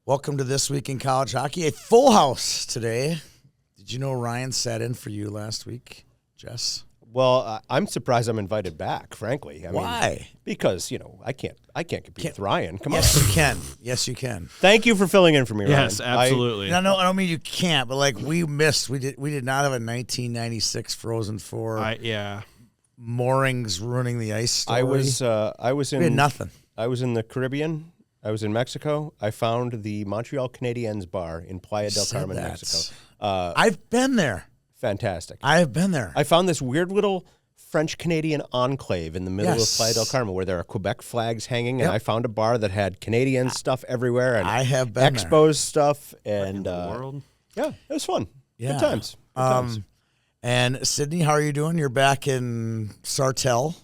Welcome to This Week in College Hockey. A full house today. Did you know Ryan sat in for you last week, Jess? Well, I'm surprised I'm invited back, frankly. Why? Because, I can't compete with Ryan. Come on. Yes, you can. Yes, you can. Thank you for filling in for me, Ryan. Yes, absolutely. I don't mean you can't, but like we missed. We did not have a 1996 Frozen Four. Moorings ruining the ice story. I was in we had nothing. I was in the Caribbean. I was in Mexico. I found the Montreal Canadiens bar in Playa del Carmen, Mexico. I've been there. Fantastic. I have been there. I found this weird little French-Canadian enclave in the middle of Playa del Carmen where there are Quebec flags hanging, and I found a bar that had Canadian stuff everywhere and I have been Expos stuff. And in the world? Yeah, it was fun. Yeah. Good times. Good times. And Sydney, how are you doing? You're back in Sartell.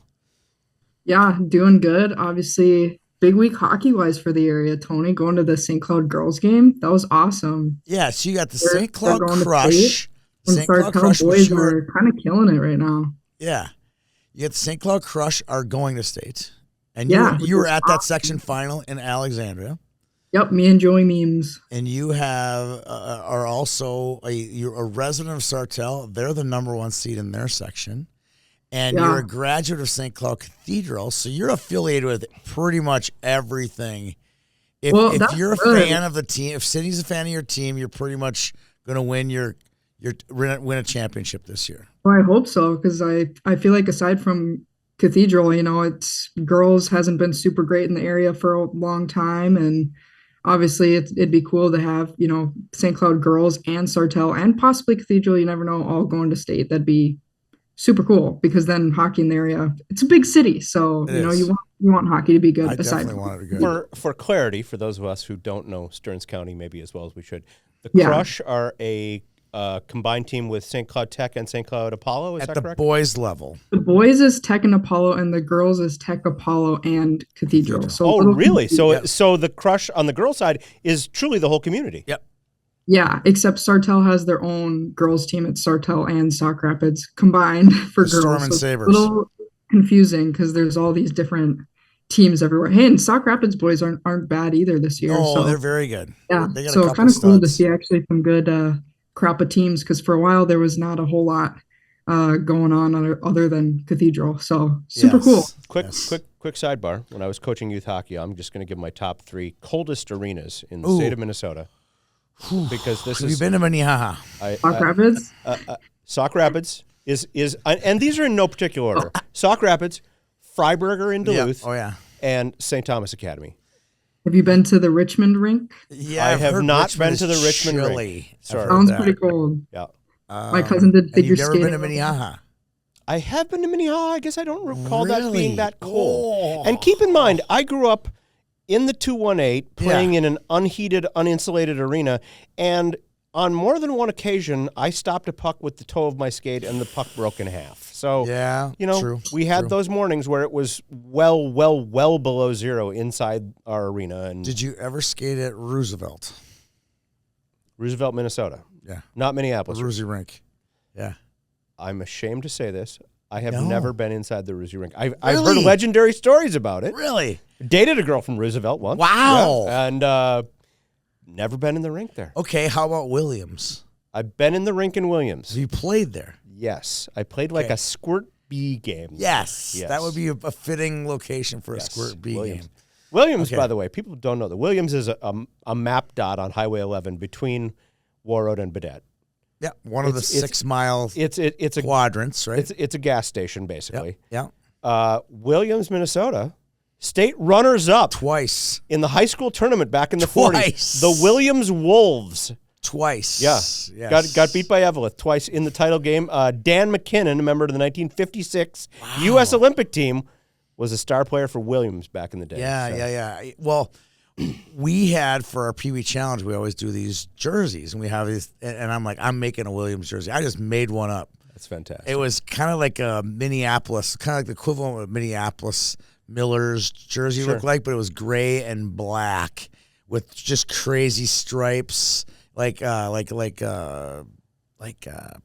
Yeah, doing good. Obviously, big week hockey-wise for the area, Tony. Going to the St. Cloud girls game. That was awesome. Yeah, so you got the St. Cloud going to Crush. And St. Cloud Sartell Crush boys are kind of killing it right now. Yeah. You got the St. Cloud Crush are going to state. And Yeah, you were which is at that awesome. section final in Alexandria. Yep, me and Joey Memes. And you are also you're a resident of Sartell. They're the number one seed in their section. And Yeah. you're a graduate of St. Cloud Cathedral, so you're affiliated with pretty much everything. If that's you're a good. fan of the team, if Sydney's a fan of your team, you're pretty much going to win a championship this year. Well, I hope so, because I feel like aside from Cathedral, it's girls hasn't been super great in the area for a long time, and obviously it'd be cool to have St. Cloud girls and Sartell and possibly Cathedral. You never know, all going to state. That'd be super cool, because then hockey in the area, it's a big city, so you want hockey to be good. I aside definitely from want it to be good. For clarity, for those of us who don't know Stearns County maybe as well as we should, the Yeah. Crush are a combined team with St. Cloud Tech and St. Cloud Apollo. Is At that the correct? boys level. The boys is Tech and Apollo, and the girls is Tech, Apollo, and Cathedral. So a Oh, little really? confusing. So the Crush on the girls' side is truly the whole community. Yep. Yeah, except Sartell has their own girls team. It's Sartell and Sauk Rapids combined for The girls. Storm and So it's Sabres. a little confusing because there's all these different teams everywhere. Hey, and Sauk Rapids boys aren't bad either this year. Oh, so they're very good. yeah, They got a so couple kind of cool to studs. see actually some good crop of teams, because for a while there was not a whole lot going on other than Cathedral. So super Yes. cool. Quick sidebar. When I was coaching youth hockey, I'm just going to give my top 3 coldest arenas in the Ooh. state of Minnesota. Because this Have you is been to Minnehaha? Sauk Rapids. Sauk Rapids is and these are in no particular order. Sauk Rapids, Freiburger in Duluth, Oh, yeah. and St. Thomas Academy. Have you been to the Richmond rink? Yeah, I I've have heard not been Richmond to the is Richmond rink. chilly. Sorry. I've heard Sounds that. pretty cold. Yeah. My cousin did And figure you've never been to skating. Minnehaha? I have been to Minnehaha. I guess I don't recall that Really? being that cold. Oh. And keep in mind, I grew up in the 218 playing in an unheated, uninsulated arena, and on more than one occasion, I stopped a puck with the toe of my skate and the puck broke in half. So, Yeah, true, we had true. those mornings where it was well below zero inside our arena. And Did you ever skate at Roosevelt? Roosevelt, Minnesota. Yeah. Not Minneapolis. Roosie Rink. Yeah. I'm ashamed to say this. I have No. never been inside the Roosie Rink. I've heard Really? legendary stories about it. Really? Dated a girl from Roosevelt once. Wow. Yeah, and never been in the rink there. Okay, how about Williams? I've been in the rink in Williams. Have you played there? Yes. I played like Okay. a squirt bee game. Yes. Yes. That would be a fitting location for a Yes, squirt bee Williams. game. Williams, Okay. by the way, people don't know that Williams is a map dot on Highway 11 between Warroad and Baudette. Yeah, one of the It's- 6 mile It's a quadrants, right? it's a gas station basically. Yeah. Williams, Minnesota, state runners up Twice. in the high school tournament back in the Twice. 40s. The Williams Wolves. Twice. Yeah. Yes. Got beat by Evelyn twice in the title game. Dan McKinnon, a member of the 1956 U.S. Olympic team, was a star player for Williams back in the day. Yeah, So- yeah. Well, we had for our Pee Wee Challenge, we always do these jerseys, and we have these, and I'm like, I'm making a Williams jersey. I just made one up. That's fantastic. It was kind of like a Minneapolis, kind of like the equivalent of Minneapolis Miller's jersey Sure. looked like, but it was gray and black with just crazy stripes, like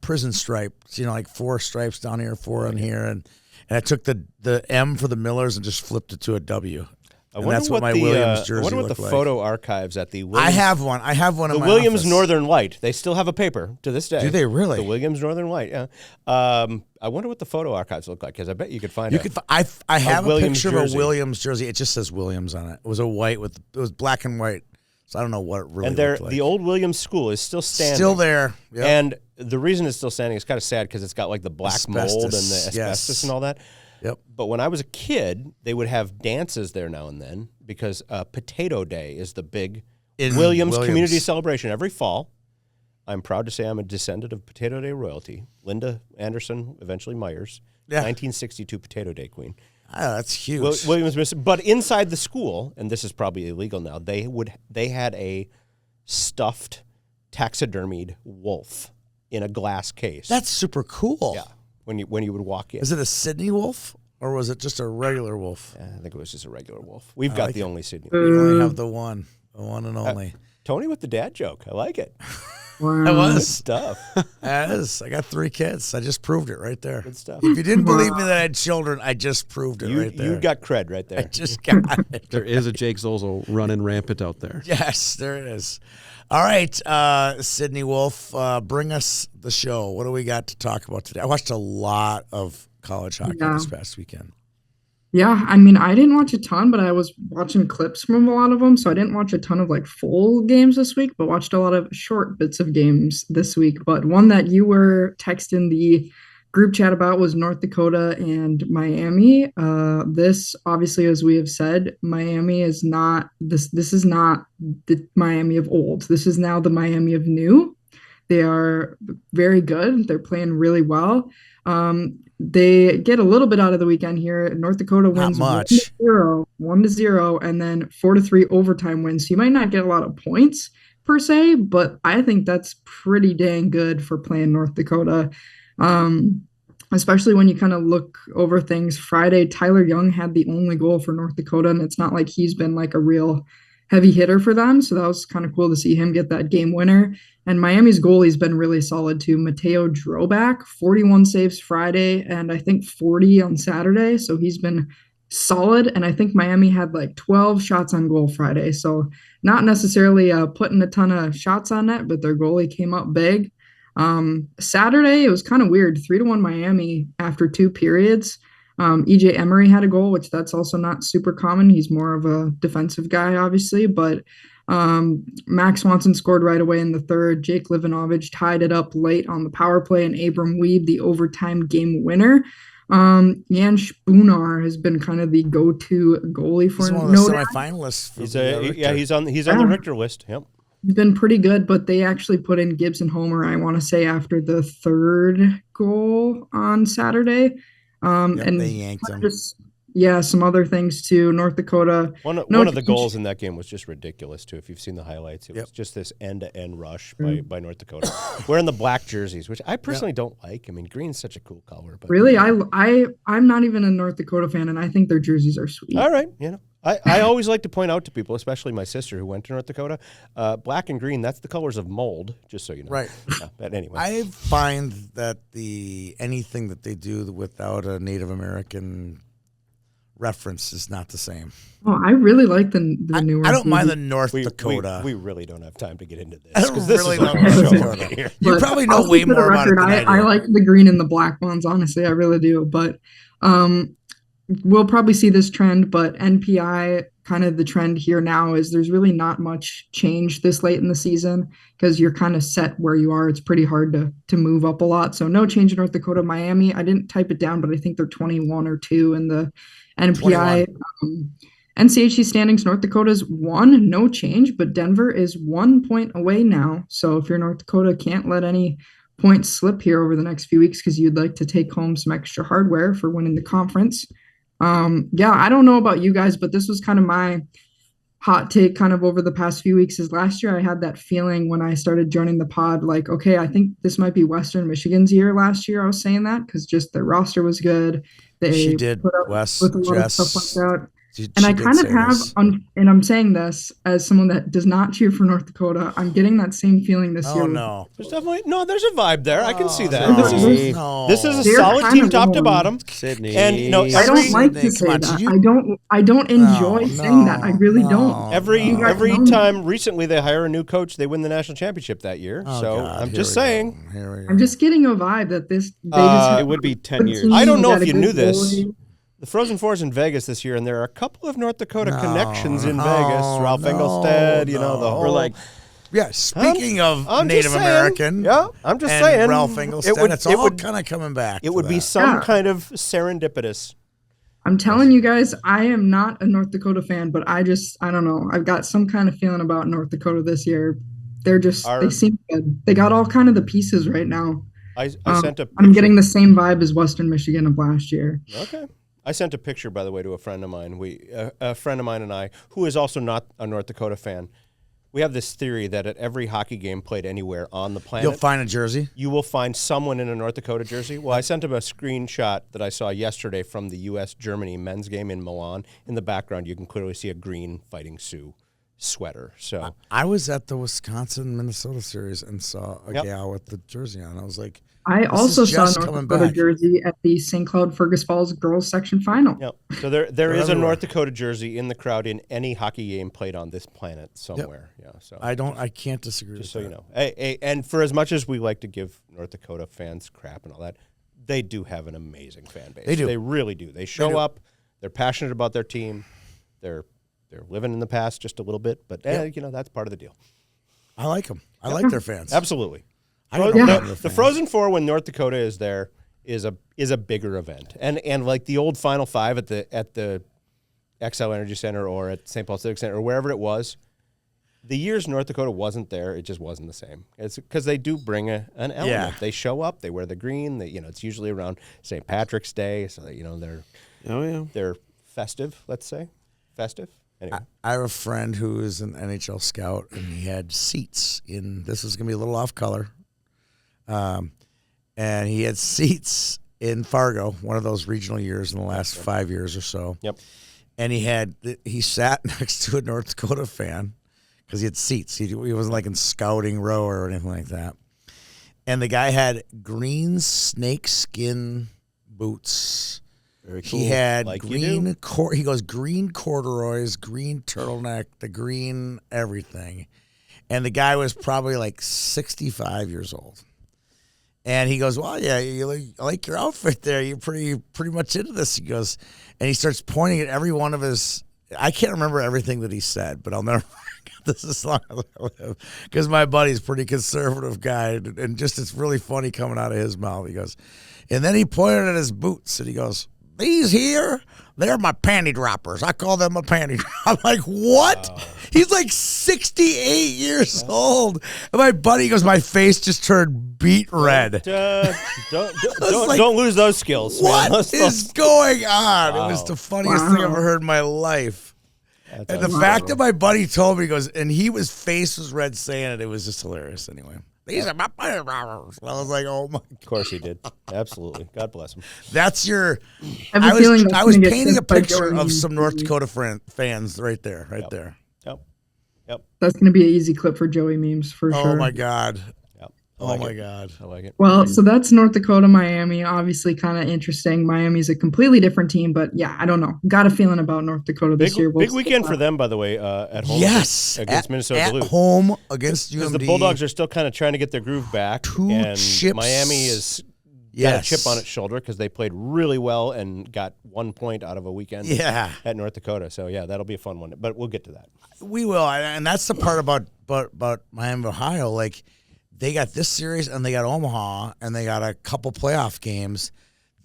prison stripes. You know, like 4 stripes down here, 4 on here, and I took the M for the Millers and just flipped it to a W. And that's what my Williams jersey I wonder what looked the like. photo archives at the Williams. I have one. I have one in The my Williams office. Northern Light. They still have a paper to this day. Do they really? The Williams Northern Light. Yeah. I wonder what the photo archives look like because I bet you could find. I have a Williams picture of jersey. a Williams jersey. It just says Williams on it. It was it was black and white. So I don't know what it really And looked like. the old Williams School is still standing. Still there. Yep. And the reason it's still standing is kind of sad because it's got like the black mold and the asbestos yes. and all that. Yep. But when I was a kid, they would have dances there now and then because Potato Day is the big Williams community celebration every fall. I'm proud to say I'm a descendant of Potato Day royalty. Linda Anderson, eventually Myers, 1962 Potato Day queen. Oh, that's huge. Williams, but inside the school, and this is probably illegal now, they had a stuffed taxidermied wolf in a glass case. That's super cool. Yeah. When you would walk in. Is it a Sydney wolf or was it just a regular wolf? I think it was just a regular wolf. We've got the only Sydney. We only have the one and only. Tony with the dad joke. I like it. It was Good stuff. That is. I got 3 kids. I just proved it right there. Good stuff. If you didn't believe me that I had children, I just proved it right there. You got cred right I there. just got it. There is a Jake Zolzo running rampant out there. Yes, there it is. All right, Sydney Wolf, bring us the show. What do we got to talk about today? I watched a lot of college hockey this past weekend. Yeah, I mean, I didn't watch a ton, but I was watching clips from a lot of them. So I didn't watch a ton of like full games this week, but watched a lot of short bits of games this week. But one that you were texting the group chat about was North Dakota and Miami. This obviously, as we have said, Miami is not this. This is not the Miami of old. This is now the Miami of new. They are very good. They're playing really well. They get a little bit out of the weekend here. North Dakota wins Not much. 1-0, and then 4-3 overtime wins. So you might not get a lot of points per se, but I think that's pretty dang good for playing North Dakota. Especially when you kind of look over things. Friday, Tyler Young had the only goal for North Dakota, and it's not like he's been like a real heavy hitter for them. So that was kind of cool to see him get that game winner. And Miami's goalie's been really solid too. Mateo Drobak, 41 saves Friday, and I think 40 on Saturday. So he's been solid. And I think Miami had like 12 shots on goal Friday. So not necessarily putting a ton of shots on net, but their goalie came up big. Saturday, it was kind of weird. 3-1 Miami after 2 periods. EJ Emery had a goal, which that's also not super common. He's more of a defensive guy, obviously, but Max Swanson scored right away in the third. Jake Livanovich tied it up late on the power play, and Abram Wiebe, the overtime game winner. Jan Spunar has been kind of the go-to goalie for He's one of the semifinalists. For He's on the Richter list. Yep. He's been pretty good, but they actually put in Gibson Homer, I want to say, after the third goal on Saturday. And they yanked him. Some other things too. North Dakota. One of the goals in that game was just ridiculous too. If you've seen the highlights, it was just this end-to-end rush by North Dakota. Wearing the black jerseys, which I personally don't like. I mean, green's such a cool color. But really, I'm not even a North Dakota fan, and I think their jerseys are sweet. All right, I always like to point out to people, especially my sister who went to North Dakota, black and green, that's the colors of mold, just so you know. Right. But anyway. I find that anything that they do without a Native American reference is not the same. Oh, I really like the newer. I don't mind the North Dakota. We really don't have time to get into this. I don't This really is know our North show Dakota. here. You probably know way more about it than I do. I like the green and the black ones, honestly. I really do. But we'll probably see this trend, but NPI, kind of the trend here now is there's really not much change this late in the season because you're kind of set where you are. It's pretty hard to move up a lot. So no change in North Dakota. Miami, I didn't type it down, but I think they're 21 or 2 in the NPI. NCHC standings. North Dakota's 1, no change, but Denver is 1 point away now. So if you're North Dakota, can't let any points slip here over the next few weeks because you'd like to take home some extra hardware for winning the conference. I don't know about you guys, but this was kind of my hot take kind of over the past few weeks. Is last year I had that feeling when I started joining the pod, like, okay, I think this might be Western Michigan's year last year. I was saying that because just their roster was good. She did, put up Wes, with a lot Jess. of stuff like that. And I kind of have, and I'm saying this as someone that does not cheer for North Dakota. I'm getting that same feeling this year. Oh, no. There's there's a vibe there. I can see that. No. This is a They're solid kind team of top to wrong. bottom. Sydney. And I don't like to say Come on, that. I don't enjoy saying that. I really don't. Every know. time recently they hire a new coach, they win the national championship that year. Oh, so God, I'm here just we go. saying. Here we go. I'm just getting a vibe that they just It would be 10 years. I don't know got if a you good knew this. goalie. The Frozen Four is in Vegas this year, and there are a couple of North Dakota connections in Vegas. Ralph Engelstad, the whole. We're like, Yeah, speaking of I'm Native just saying. American, Yeah, I'm just and saying. Ralph Engelstad, it's all kind of coming back. It would be some kind of serendipitous. I'm telling you guys, I am not a North Dakota fan, but I don't know. I've got some kind of feeling about North Dakota this year. They seem good. They got all kind of the pieces right now. I sent a picture. I'm getting the same vibe as Western Michigan of last year. Okay. I sent a picture, by the way, to a friend of mine. A friend of mine and I, who is also not a North Dakota fan, we have this theory that at every hockey game played anywhere on the planet, You'll find a jersey. you will find someone in a North Dakota jersey. Well, I sent him a screenshot that I saw yesterday from the U.S.-Germany men's game in Milan. In the background, you can clearly see a green Fighting Sioux sweater. So I was at the Wisconsin-Minnesota series and saw a gal with the jersey on. I was like, I also saw just North coming Dakota back. jersey at the St. Cloud Fergus Falls girls section final. Yep. So there is a everywhere. North Dakota jersey in the crowd in any hockey game played on this planet somewhere. Yeah. So I can't disagree just with so that. you know, and for as much as we like to give North Dakota fans crap and all that, they do have an amazing fan base. They do. They really do. They show up. They're passionate about their team. They're living in the past just a little bit, but that's part of the deal. I like them. I like their fans. Absolutely. I don't know The their fans. Frozen Four, when North Dakota is there, is a bigger event, and like the old Final Five at the Xcel Energy Center or at St. Paul Civic Center or wherever it was, the years North Dakota wasn't there, it just wasn't the same. It's because they do bring an element. Yeah. They show up, they wear the green. It's usually around St. Patrick's Day, so that, they're festive. Let's say festive. Anyway. I have a friend who is an NHL scout, and he had seats in. This is going to be a little off color, and he had seats in Fargo, one of those regional years in the last 5 years or so. Yep. And he sat next to a North Dakota fan because he had seats. He wasn't like in scouting row or anything like that. And the guy had green snakeskin boots. very cool. He had Like you green. He goes green corduroys, green turtleneck, the green everything, and the guy was probably like 65 years old. And he goes, "Well, yeah, I like your outfit there. You're pretty much into this." He goes, and he starts pointing at every one of his. I can't remember everything that he said, but I'll never forget this as long as I live, because my buddy's a pretty conservative guy, and just it's really funny coming out of his mouth. He goes, and then he pointed at his boots, and he goes, "These here, they're my panty droppers. I call them a panty drop." I'm like, what? Wow. He's like 68 years old. And my buddy goes, my face just turned beet red. Don't lose those skills. What man. is going on? Wow. It was the funniest thing I've ever heard in my life. That's And the fact that my buddy told me, he goes, and face was red saying it was just hilarious anyway. These are my panty droppers. I was like, oh my. Of course he did. Absolutely. God bless him. That's your. I have a feeling that's I was gonna get painting a tipped by picture Jordan. of some North Dakota fans right there, Yep. there. Yep. That's going to be an easy clip for Joey memes for sure. Oh my God. Yep. Oh my God. I like it. Well, so that's North Dakota, Miami. Obviously, kind of interesting. Miami's a completely different team, but yeah, I don't know. Got a feeling about North Dakota this year. Big weekend for them, by the way, at home. Yes, against Minnesota at Duluth. home against UMD. Because the Bulldogs are still kind of trying to get their groove back, Two and chips. Miami is got a chip on its shoulder because they played really well and got 1 point out of a weekend. Yeah. At North Dakota. So yeah, that'll be a fun one. But we'll get to that. We will, and that's the part about Miami, Ohio. Like, they got this series, and they got Omaha, and they got a couple playoff games.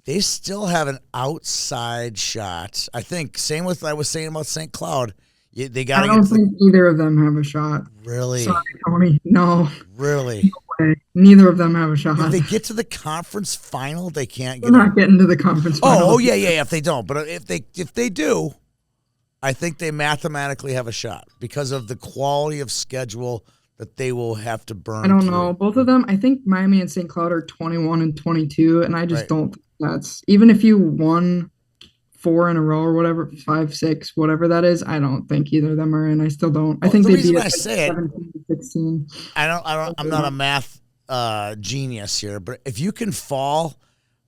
They still have an outside shot. I think. Same with I was saying about St. Cloud. They got I to don't get think either of them have a shot. really, Sorry, Tony. No, really. neither of them have a shot. If they get to the conference final, they can't They're get. not getting to the conference final. Oh yeah. If they don't, but if they do, I think they mathematically have a shot because of the quality of schedule that they will have to burn. I don't through. know. Both of them, I think Miami and St. Cloud are 21 and 22, and I just Right. don't think that's even if you won 4 in a row or whatever, 5, 6, whatever that is. I don't think either of them are in. I still don't. I Well, think the they reason beat I it say it, 17 to 16. I'm not a math genius here, but if you can fall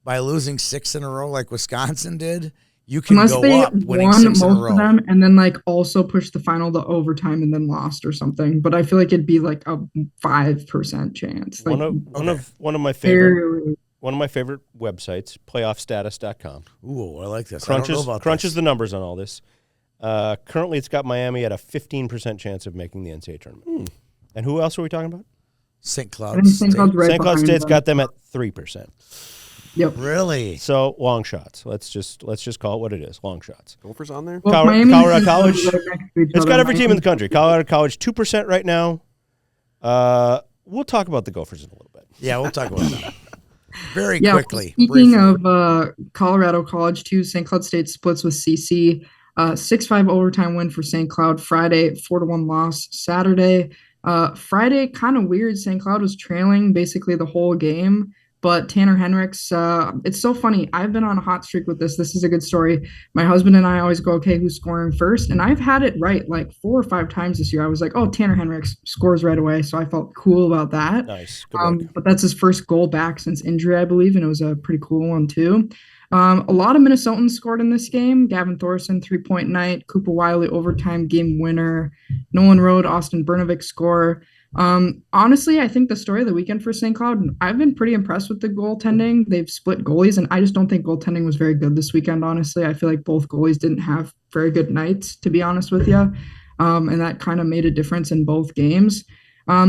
by losing 6 in a row like Wisconsin did, you can Unless go they up winning won 6 in a most row. of them and then like also pushed the final to overtime and then lost or something. But I feel like it'd be like a 5% chance. Like One of my favorite barely. one of my favorite websites, playoffstatus.com. Ooh, I like this. I don't know about Crunches this. the numbers on all this. Currently, it's got Miami at a 15% chance of making the NCAA tournament. And who else are we talking about? St. I Cloud think St. Cloud's State. right St. Cloud behind State's them. got them at 3%. Yep. Really? So long shots. Let's just call it what it is. Long shots. Gophers on there? Well, Colorado Miami and College, St. Cloud are right next to each It's other. got every team in the Miami- country. Colorado College 2% right now. We'll talk about the Gophers in a little bit. Yeah, we'll talk about that. Very Yeah, quickly. speaking briefly. of Colorado College, too, St. Cloud State splits with CC. 6-5 overtime win for St. Cloud Friday, 4-1 loss Saturday. Friday, kind of weird. St. Cloud was trailing basically the whole game, but Tanner Henricks, it's so funny. I've been on a hot streak with this. This is a good story. My husband and I always go, okay, who's scoring first? And I've had it right like 4 or 5 times this year. I was like, oh, Tanner Henricks scores right away. So I felt cool about that. Nice. Good work. But that's his first goal back since injury, I believe, and it was a pretty cool one too. A lot of Minnesotans scored in this game. Gavin Thorson, 3-point night. Cooper Wiley, overtime game winner. Nolan Road, Austin Bernovic score. Honestly, I think the story of the weekend for St. Cloud, I've been pretty impressed with the goaltending. They've split goalies, and I just don't think goaltending was very good this weekend, honestly. I feel like both goalies didn't have very good nights, to be honest with you. And that kind of made a difference in both games.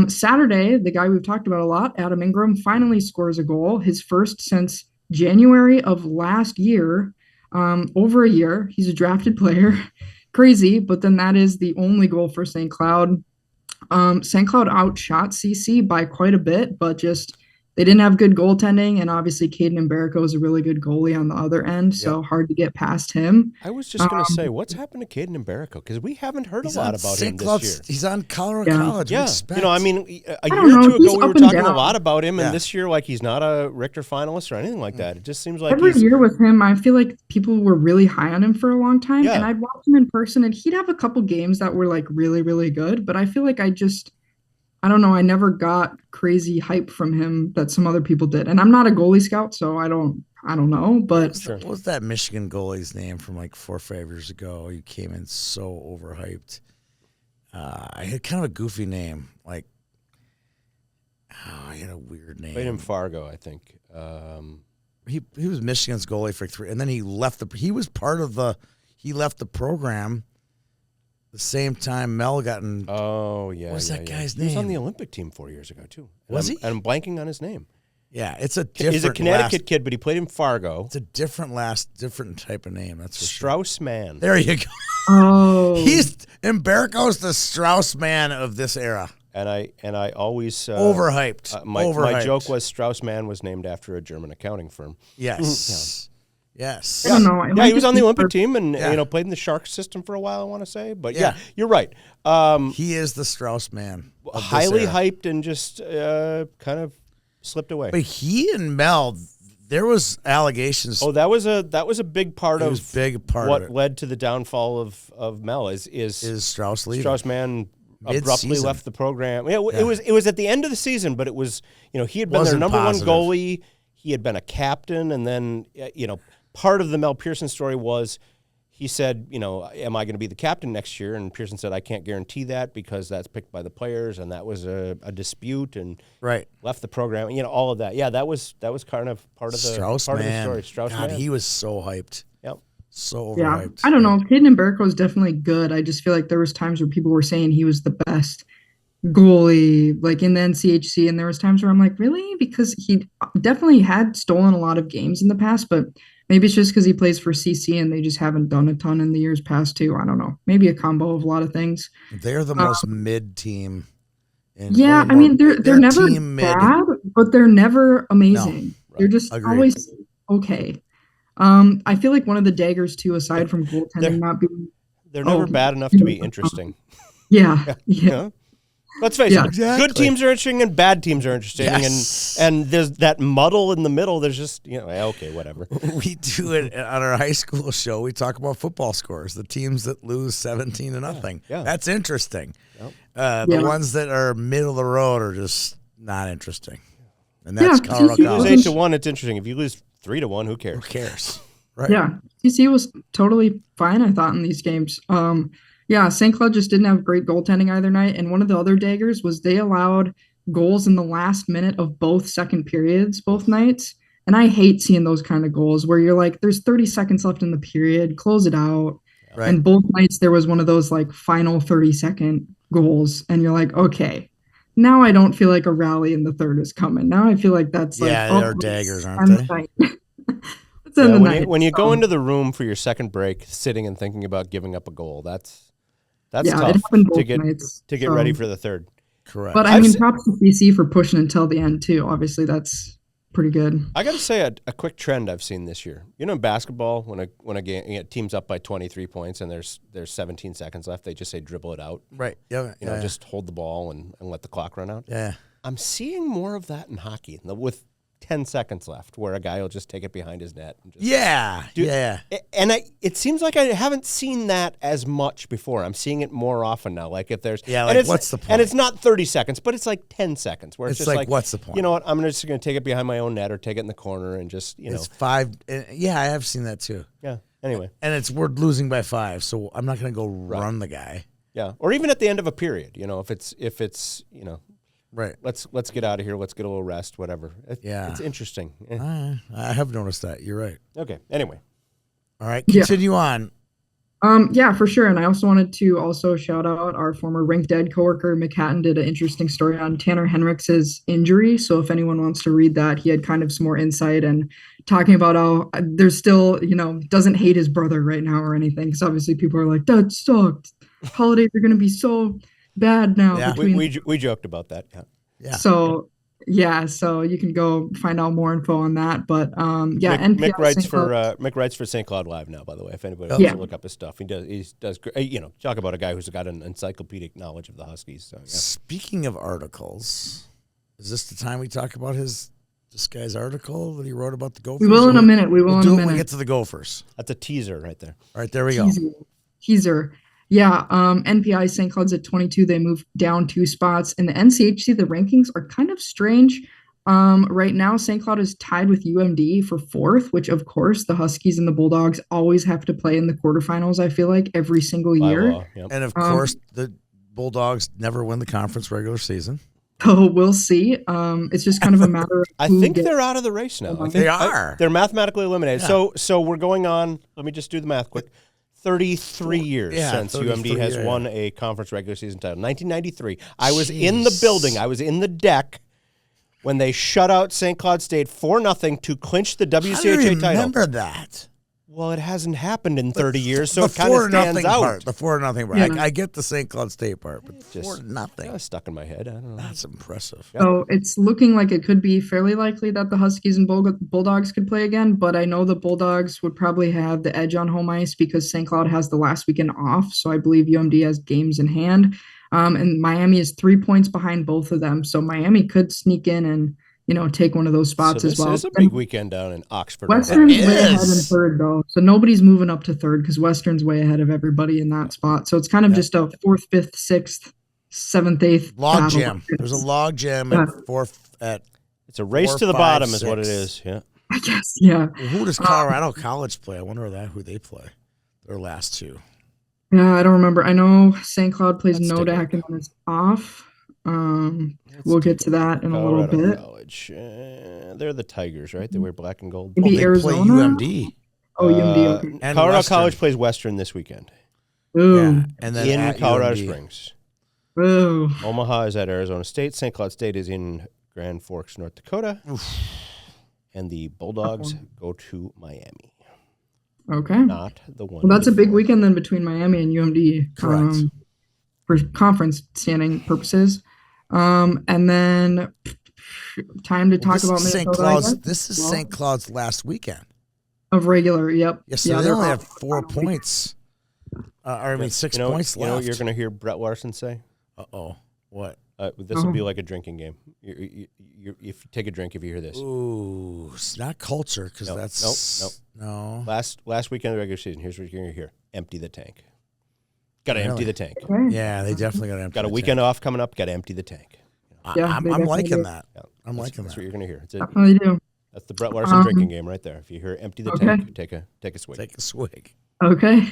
Saturday, the guy we've talked about a lot, Adam Ingram, finally scores a goal, his first since January of last year, over a year. He's a drafted player. Crazy, but then that is the only goal for St. Cloud. St. Cloud outshot CC by quite a bit, but just they didn't have good goaltending, and obviously Caden Mbarico is a really good goalie on the other end, so hard to get past him. I was just going to say, what's happened to Caden Mbarico? Because we haven't heard a lot about him St. Cloud. this year. He's on Colorado Yeah. College. Yeah, Respect. you know, I mean, a don't year or know, two he's ago we were up and talking a down. lot about him, Yeah. and this year, like, he's not a Richter finalist or anything like that. It just seems like Every he's year with him, I feel like people were really high on him for a long time, Yeah. and I'd watch him in person, and he'd have a couple games that were like really, really good, but I feel like I don't know, I never got crazy hype from him that some other people did. And I'm not a goalie scout, so I don't know, but What was that Michigan goalie's name from like 4 or 5 years ago? He came in so overhyped. I had kind of a goofy name. Like, I had a weird name. played in Fargo, I think. He was Michigan's goalie for 3, and then he left he left the program the same time Mel got in. Oh, yeah. What's yeah, that yeah. guy's He was on name? the Olympic team 4 years ago, too. Was he? And I'm blanking on his name. Yeah, it's a different. He's a Connecticut kid, but he played in Fargo. It's a different type of name. That's for sure. Strauss Mann. There you go. oh, He's Mbarico's the Strauss man of this era. And I always Overhyped. my Overhyped. joke was Strauss Mann was named after a German accounting firm. Yes. Yes. I don't know. Yeah, he was on the Olympic team and Yeah. played in the Shark system for a while, I want to say. But Yeah. yeah, you're right. He is the Strauss man. of this Highly era. hyped and just kind of slipped away. But he and Mel, there was allegations. Oh, that was a big part It of was big part what of it. led to the downfall of Mel is Strauss leaving? Strauss Mann abruptly Mid-season. left the program. Yeah, it was at the end of the season, but it was he had been Wasn't their number positive. one goalie. He had been a captain, and then part of the Mel Pearson story was he said, am I going to be the captain next year? And Pearson said, I can't guarantee that because that's picked by the players, and that was a dispute, and Right. left the program. All of that. Yeah, that was kind of part of the Strauss part man. of the story. Strauss God, Mann. he was so hyped. Yep. So yeah. overhyped. I don't know. Caden Mbarico is definitely good. I just feel like there was times where people were saying he was the best goalie, like in the NCHC, and there was times where I'm like, really? Because he definitely had stolen a lot of games in the past, but maybe it's just because he plays for CC and they just haven't done a ton in the years past too. I don't know. Maybe a combo of a lot of things. They're the most mid team. Yeah, I mean they're never team mid. bad, but they're never amazing. They're just Agreed. always okay. I feel like one of the daggers too, aside from goaltending not being They're never bad enough to be interesting. yeah. Yeah. Let's face Yeah. it. Exactly. Good teams are interesting and bad teams are interesting, Yes. and there's that muddle in the middle. There's just okay, whatever. We do it on our high school show. We talk about football scores, the teams that lose 17-0. Yeah. That's interesting. Yep. The Yeah. ones that are middle of the road are just not interesting. And that's Yeah, Colorado If you lose College. 8-1, it's interesting. If you lose 3-1, who cares? Who cares? Right. Yeah, TC was totally fine, I thought, in these games. Yeah, St. Cloud just didn't have great goaltending either night. And one of the other daggers was they allowed goals in the last minute of both second periods, both nights. And I hate seeing those kind of goals where you're like, there's 30 seconds left in the period, close it out. Right. And both nights there was one of those like final 30-second goals. And you're like, okay, now I don't feel like a rally in the third is coming. Now I feel like that's like, Yeah, they're daggers, aren't end the they? night. Let's end the night. When you go So, into the room for your second break, sitting and thinking about giving up a goal, that's yeah, it tough happened to both get nights. to get So- ready for the third. Correct. But I I've mean, se- props to BC for pushing until the end too. Obviously, that's pretty good. I got to say a quick trend I've seen this year. In basketball, when a game team's up by 23 points and there's 17 seconds left, they just say dribble it out. Right. Yeah. You know, just hold the ball and let the clock run out. Yeah. I'm seeing more of that in hockey with 10 seconds left, where a guy will just take it behind his net. And just, Yeah. Dude, Yeah. And it seems like I haven't seen that as much before. I'm seeing it more often now. Like if there's Yeah, and like, what's the And point? it's not 30 seconds, but it's like 10 seconds. Where it's It's just like, what's the point? You know what? I'm just going to take it behind my own net or take it in the corner and just It's 5. Yeah, I have seen that too. yeah. Anyway, And we're losing by 5, so I'm not going to go run the guy. yeah. Or even at the end of a period. If it's Right. let's get out of here. Let's get a little rest. Whatever. Yeah. It's interesting. I have noticed that. You're right. Okay. Anyway. All right. Yeah. Continue on. Yeah, for sure. And I also wanted to shout out our former Rink Dead coworker, McHatton, did an interesting story on Tanner Henriks' injury. So if anyone wants to read that, he had kind of some more insight and talking about how there's still, doesn't hate his brother right now or anything. Because obviously people are like, that sucked. Holidays are going to be so bad now. Yeah. We joked about that. Yeah. Yeah. So you can go find out more info on that. But yeah, Mick writes St. Cloud- Mick writes for St. Cloud Live now. By the way, if anybody Yeah. wants to look up his stuff, he does great. Talk about a guy who's got an encyclopedic knowledge of the Huskies. So yeah. Speaking of articles, is this the time we talk about this guy's article that he wrote about the Gophers? We will in a minute. We will We'll in do a it when we minute. get to the Gophers. That's a teaser right there. All right, there we go. Teaser. Yeah, NPI St. Cloud's at 22. They moved down 2 spots. In the NCHC, the rankings are kind of strange. Right now, St. Cloud is tied with UMD for 4th, which of course the Huskies and the Bulldogs always have to play in the quarterfinals, I feel like, every single By year. law, yep. And of course, the Bulldogs never win the conference regular season. So we'll see. It's just kind of a matter of I who think gets- they're out of the race now. I think They are. They're mathematically eliminated. Yeah. So we're going on. Let me just do the math quick. 33 years Yeah, since 33, UMD has yeah. won a conference regular season title. 1993. I was in the building. I was in the deck when they shut out St. Cloud State 4-0 to clinch the I don't WCHA title. remember that. Well, it hasn't happened in 30 years, so the it kind of 4-0 stands out. part. The 4-0 part. Yeah. I get the St. Cloud State part, but Just- 4-0. That was stuck in my head. I don't know. That's impressive. So it's looking like it could be fairly likely that the Huskies and Bulldogs could play again, but I know the Bulldogs would probably have the edge on home ice because St. Cloud has the last weekend off. So I believe UMD has games in hand. And Miami is 3 points behind both of them. So Miami could sneak in and, take one of those spots So as well. this is a big weekend down in Oxford. Western's It way ahead in is. 3rd, though. So nobody's moving up to 3rd because Western's way ahead of everybody in that spot. So it's kind of just a 4th, 5th, 6th, 7th, 8th. Log battle. jam. There's a log jam at 4th at It's a race 4, to the 5, bottom is what it 6. is. Yeah. I guess, yeah. who does Colorado College play? I wonder who they play. Their last 2. Yeah, I don't remember. I know St. Cloud plays Let's take a Nodak and then it's off. We'll get to that in a little Colorado bit. College. They're the Tigers, right? They wear black and gold. Maybe they Arizona. play UMD. Oh, UMD. Okay. And Colorado Western. College plays Western this weekend Ooh, Yeah, and then in at Colorado UMD. Springs. ooh. Omaha is at Arizona State. St. Cloud State is in Grand Forks, North Dakota. And the Bulldogs go to Miami, Okay. not the one. Well, that's a big before. weekend then between Miami and UMD. Correct. For conference standing purposes. And then time to talk This about is St. Minnesota. I Cloud's. guess? This is Well, St. Cloud's last weekend. of regular. Yep. Yeah, so they they're only off have 4 on a weekend. points. I mean, 6 You know, points you know what left. you're going to hear Brett Larson say? Uh-oh. What? This will be like a drinking game. If you take a drink, if you hear this. Ooh, it's not culture because that's no. Last weekend of the regular season, here's what you're going to hear. Empty the tank. Got to empty the tank. Okay. Yeah, they definitely got to empty. Got a the weekend tank. off coming up. Got to empty the tank. Yeah, I'm they definitely liking do. that. Yeah, I'm liking That's that. what you're going to hear. Definitely do. That's the Brett Larson drinking game right there. If you hear empty the Okay. tank, take a swig. Take a swig. Okay.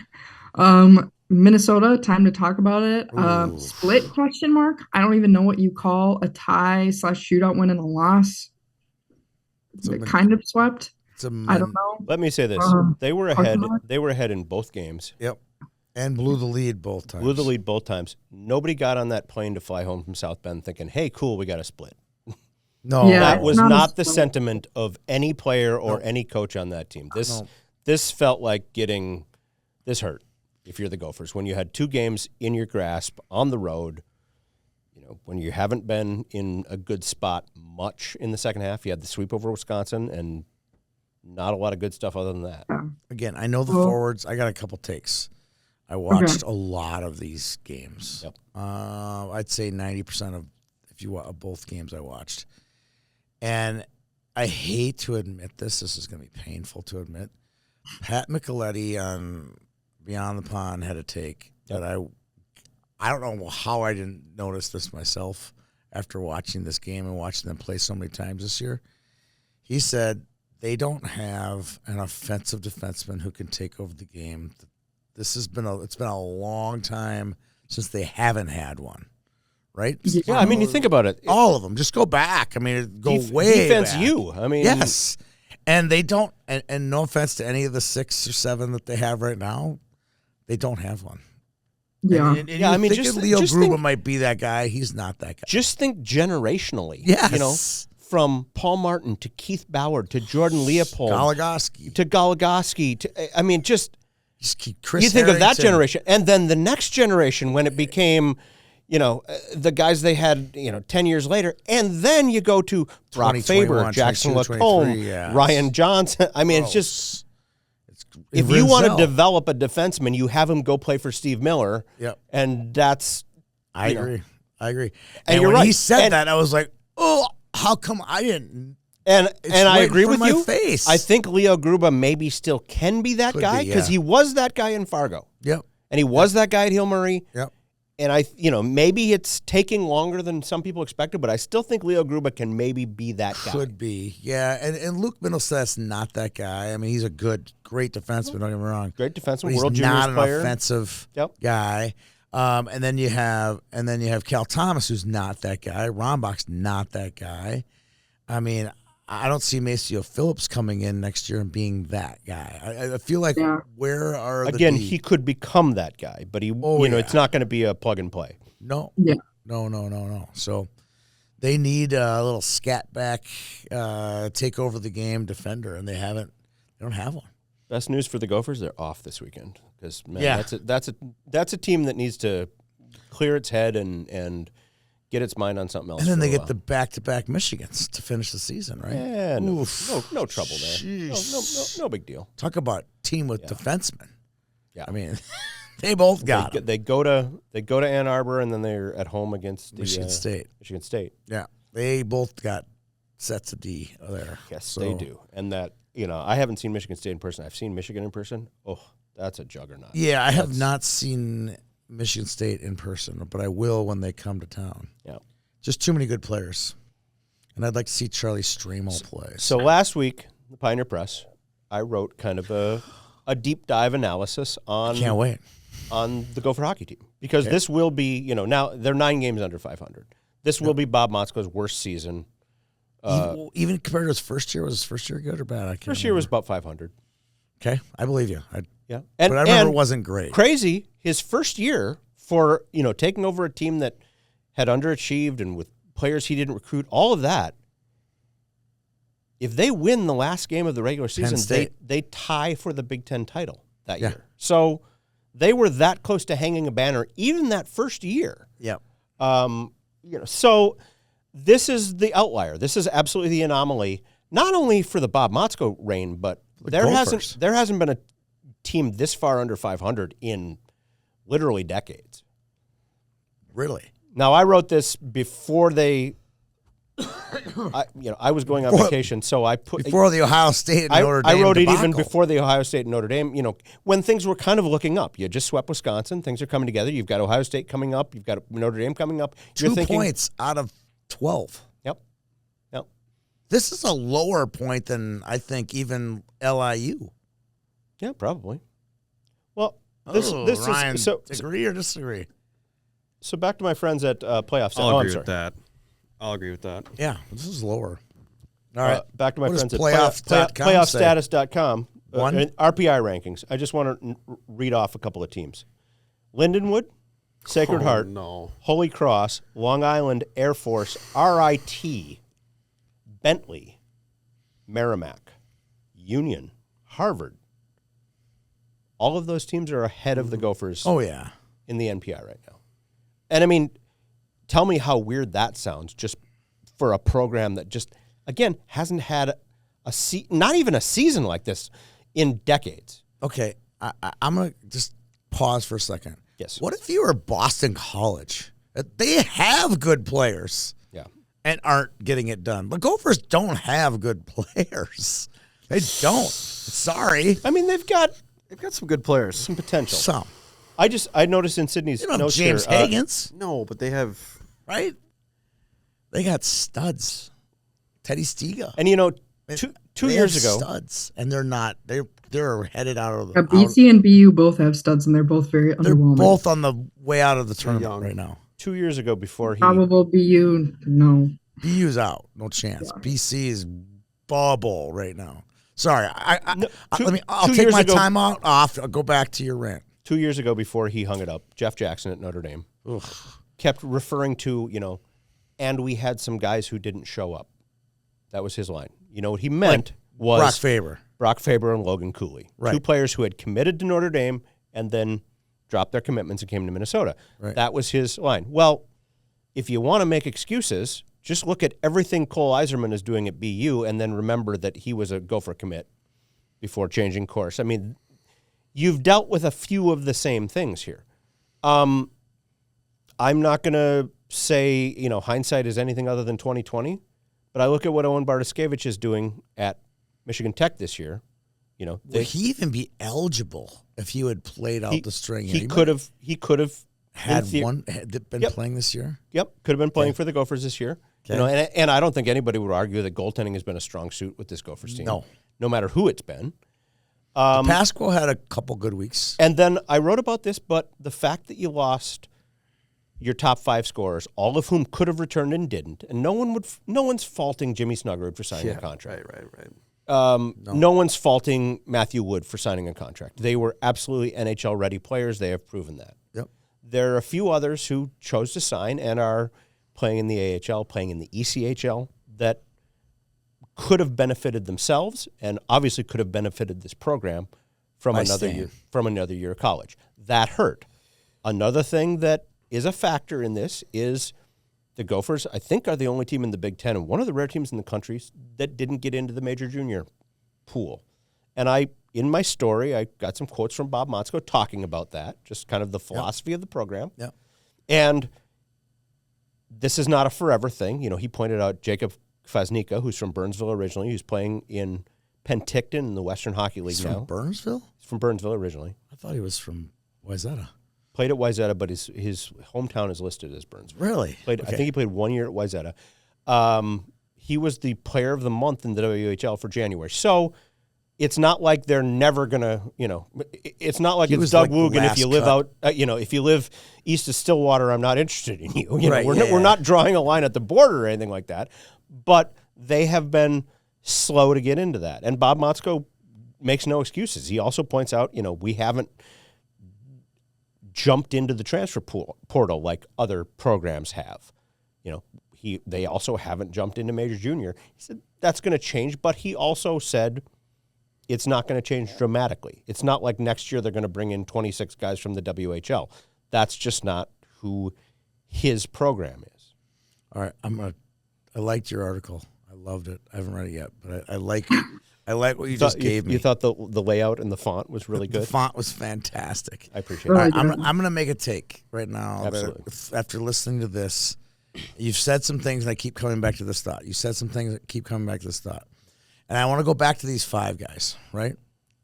Minnesota, time to talk about it. Ooh. Split question mark. I don't even know what you call a tie / shootout win and a loss. So It kind of swept. It's a I don't know. Let me say this: they were ahead. They were ahead in both games. Yep. And blew the lead both times. Blew the lead both times. Nobody got on that plane to fly home from South Bend thinking, "Hey, cool, we got a split." No, Yeah. That was Not a not the split. sentiment of any player or any coach on that team. This felt like getting this hurt. If you're the Gophers, when you had 2 games in your grasp on the road, when you haven't been in a good spot much in the second half, you had the sweep over Wisconsin and not a lot of good stuff other than that. Again, I know the forwards. I got a couple takes. I watched a lot of these games. Yep. I'd say 90% of both games I watched. And I hate to admit this. This is going to be painful to admit. Pat Micheletti on Beyond the Pond had a take that I don't know how I didn't notice this myself after watching this game and watching them play so many times this year. He said they don't have an offensive defenseman who can take over the game. It's been a long time since they haven't had one, right? Yeah, I mean, you think about it. All of them. Just go back. I mean, go way defense. back. I mean, Yes. And they don't, and no offense to any of the 6 or 7 that they have right now, they don't have one. Yeah. And Yeah, I mean, thinking just Leo think- Gruba might be that guy. He's not that guy. Just think generationally. Yes. From Paul Martin to Keith Ballard to Jordan Leopold Goligoski. to Goligoski to, I mean, just keep Chris you think of that Harrington. generation, and then the next generation when it became, the guys they had, 10 years later, and then you go to Brock 2021, Faber, Jackson 22, Lacombe, 23, yeah. Ryan Johnson. I mean, it's just if you want to develop a defenseman, you have him go play for Steve Miller. Yep. And that's I agree. And And you're when he right. said And- that, I was like, oh, how come I didn't? And It's I right in agree front with of my you. face. I think Leo Gruba maybe still can be that Could guy be, because yeah. he was that guy in Fargo, Yep. and he was that guy at Hill Murray. Yep. And maybe it's taking longer than some people expected, but I still think Leo Gruba can maybe be that guy. Could be. Yeah. And Luke Middlestad's not that guy. I mean, he's a great defenseman, don't get me wrong. Great defenseman, But he's World not Juniors an player. offensive Yep. guy. And then you have Cal Thomas, who's not that guy. Rombach's not that guy. I mean, I don't see Maceo Phillips coming in next year and being that guy. I feel like where are Again, the he could become that guy, but it's not going to be a plug and play. No. Yeah. No. So they need a little scat back, take over the game defender, and they don't have one. Best news for the Gophers: they're off this weekend because Yeah. that's a team that needs to clear its head and get its mind on something else. And then for they a get while. the back-to-back Michigans to finish the season, right? Yeah, no Oof. trouble there. No big deal. Talk about team with defensemen. Yeah. I mean, they both got it. They go to Ann Arbor and then they're at home against the, Michigan State. Michigan State. Yeah, they both got sets of D there. Yes, So- they do. And that I haven't seen Michigan State in person. I've seen Michigan in person. Oh, that's a juggernaut. Yeah, I have not seen Michigan State in person, but I will when they come to town. Yeah. Just too many good players. And I'd like to see Charlie Stremo play. So last week, the Pioneer Press, I wrote kind of a deep dive analysis on Can't wait. on the Gopher hockey team because this will be, now they're 9 games under 500. This will be Bob Motzko's worst season. Even compared to his first year, was his first year good or bad? I can't First year was remember. about 500. Okay, I believe you. Yeah. But I remember it wasn't great. Crazy, his first year for, taking over a team that had underachieved and with players he didn't recruit, all of that. If they win the last game of the regular season, they tie for the Big Ten title that year. So they were that close to hanging a banner even that first year. Yep. So this is the outlier. This is absolutely the anomaly, not only for the Bob Motzko reign, but there Gophers. hasn't been a team this far under 500 in literally decades. Really? Now, I wrote this before they. I was going on vacation, so I put Before the Ohio State and Notre Dame I wrote it debacle. even before the Ohio State and Notre Dame. When things were kind of looking up. You just swept Wisconsin. Things are coming together. You've got Ohio State coming up. You've got Notre Dame coming up. You're 2 thinking, points out of 12. Yep. This is a lower point than I think even LIU. Yeah, probably. Well, Ryan, is so. agree or disagree? So back to my friends at Playoffs. I'll I'm agree sorry. with that. I'll agree with that. Yeah, this is lower. All right. Back to my What does friends at playoffs.com playoffstatus.com. RPI rankings. I just want to read off a couple of teams. Lindenwood, Sacred Heart, No. Holy Cross, Long Island Air Force, RIT, Bentley, Merrimack, Union, Harvard. All of those teams are ahead of the Gophers Oh, yeah. in the NPI right now. And I mean, tell me how weird that sounds just for a program that just, again, hasn't had not even a season like this in decades. Okay, I'm going to just pause for a second. Yes. What if you were Boston College? They have good players Yeah. and aren't getting it done. But Gophers don't have good players. They don't. Sorry. I mean, they've got They've got some good players. some potential. Some. I noticed in Sydney's You know, notes James here, Higgins, No, but they have. right? They got studs. Teddy Stiga. and two They years have ago, studs, and they're not. They're headed out of the. Yeah, BC and BU both have studs, and they're both very They're underwhelming. both on the way out of the tournament young. right now. 2 years ago before he Probable BU, no. BU's out, no chance. BC is bubble right now. Sorry, I'll two take years my ago- time off. I'll go back to your rant. 2 years ago before he hung it up, Jeff Jackson at Notre Dame kept referring to, and we had some guys who didn't show up. That was his line. You know what he meant was Brock Faber. Brock Faber and Logan Cooley. Right. Two players who had committed to Notre Dame and then dropped their commitments and came to Minnesota. Right. That was his line. Well, if you want to make excuses, just look at everything Cole Iserman is doing at BU and then remember that he was a Gopher commit before changing course. I mean, you've dealt with a few of the same things here. I'm not going to say, hindsight is anything other than 20/20, but I look at what Owen Bartoszkiewicz is doing at Michigan Tech this year. Would he even be eligible if you had played out the string? He could have had been Yep. playing this year. Yep, could have been playing for the Gophers this year. Okay. And I don't think anybody would argue that goaltending has been a strong suit with this Gophers team. No matter who it's been. Pascal had a couple good weeks. And then I wrote about this, but the fact that you lost your top 5 scorers, all of whom could have returned and didn't, and no one's faulting Jimmy Snuggerud for signing a contract. Right. No one's faulting Matthew Wood for signing a contract. They were absolutely NHL ready players. They have proven that. Yep. There are a few others who chose to sign and are playing in the AHL, playing in the ECHL that could have benefited themselves and obviously could have benefited this program from another year of college. That hurt. Another thing that is a factor in this is the Gophers, I think, are the only team in the Big Ten and one of the rare teams in the country that didn't get into the major junior pool. And in my story, I got some quotes from Bob Motzko talking about that, just kind of the philosophy of the program. Yep. And this is not a forever thing. He pointed out Jacob Kwasniewski, who's from Burnsville originally, who's playing in Penticton in the Western Hockey League He's now. from Burnsville? He's from Burnsville originally. I thought he was from Wayzata. Played at Wayzata, but his hometown is listed as Burnsville. Really? I think he played 1 year at Wayzata. He was the player of the month in the WHL for January. So it's not like they're never going to, it's not like it's Doug Woogan if you live if you live east of Stillwater, I'm not interested in you. We're not drawing a line at the border or anything like that. But they have been slow to get into that. And Bob Motzko makes no excuses. He also points out, we haven't jumped into the transfer portal like other programs have. They also haven't jumped into Major Junior. He said that's going to change, but he also said it's not going to change dramatically. It's not like next year they're going to bring in 26 guys from the WHL. That's just not who his program is. All right, I liked your article. I loved it. I haven't read it yet, but I like I like what you just gave me. You thought the layout and the font was really The good? font was fantastic. I appreciate Really it. All right, good. I'm going to make a take right now. Absolutely. After listening to this, you've said some things, and I keep coming back to this thought. You said some things that keep coming back to this thought. And I want to go back to these 5 guys, right?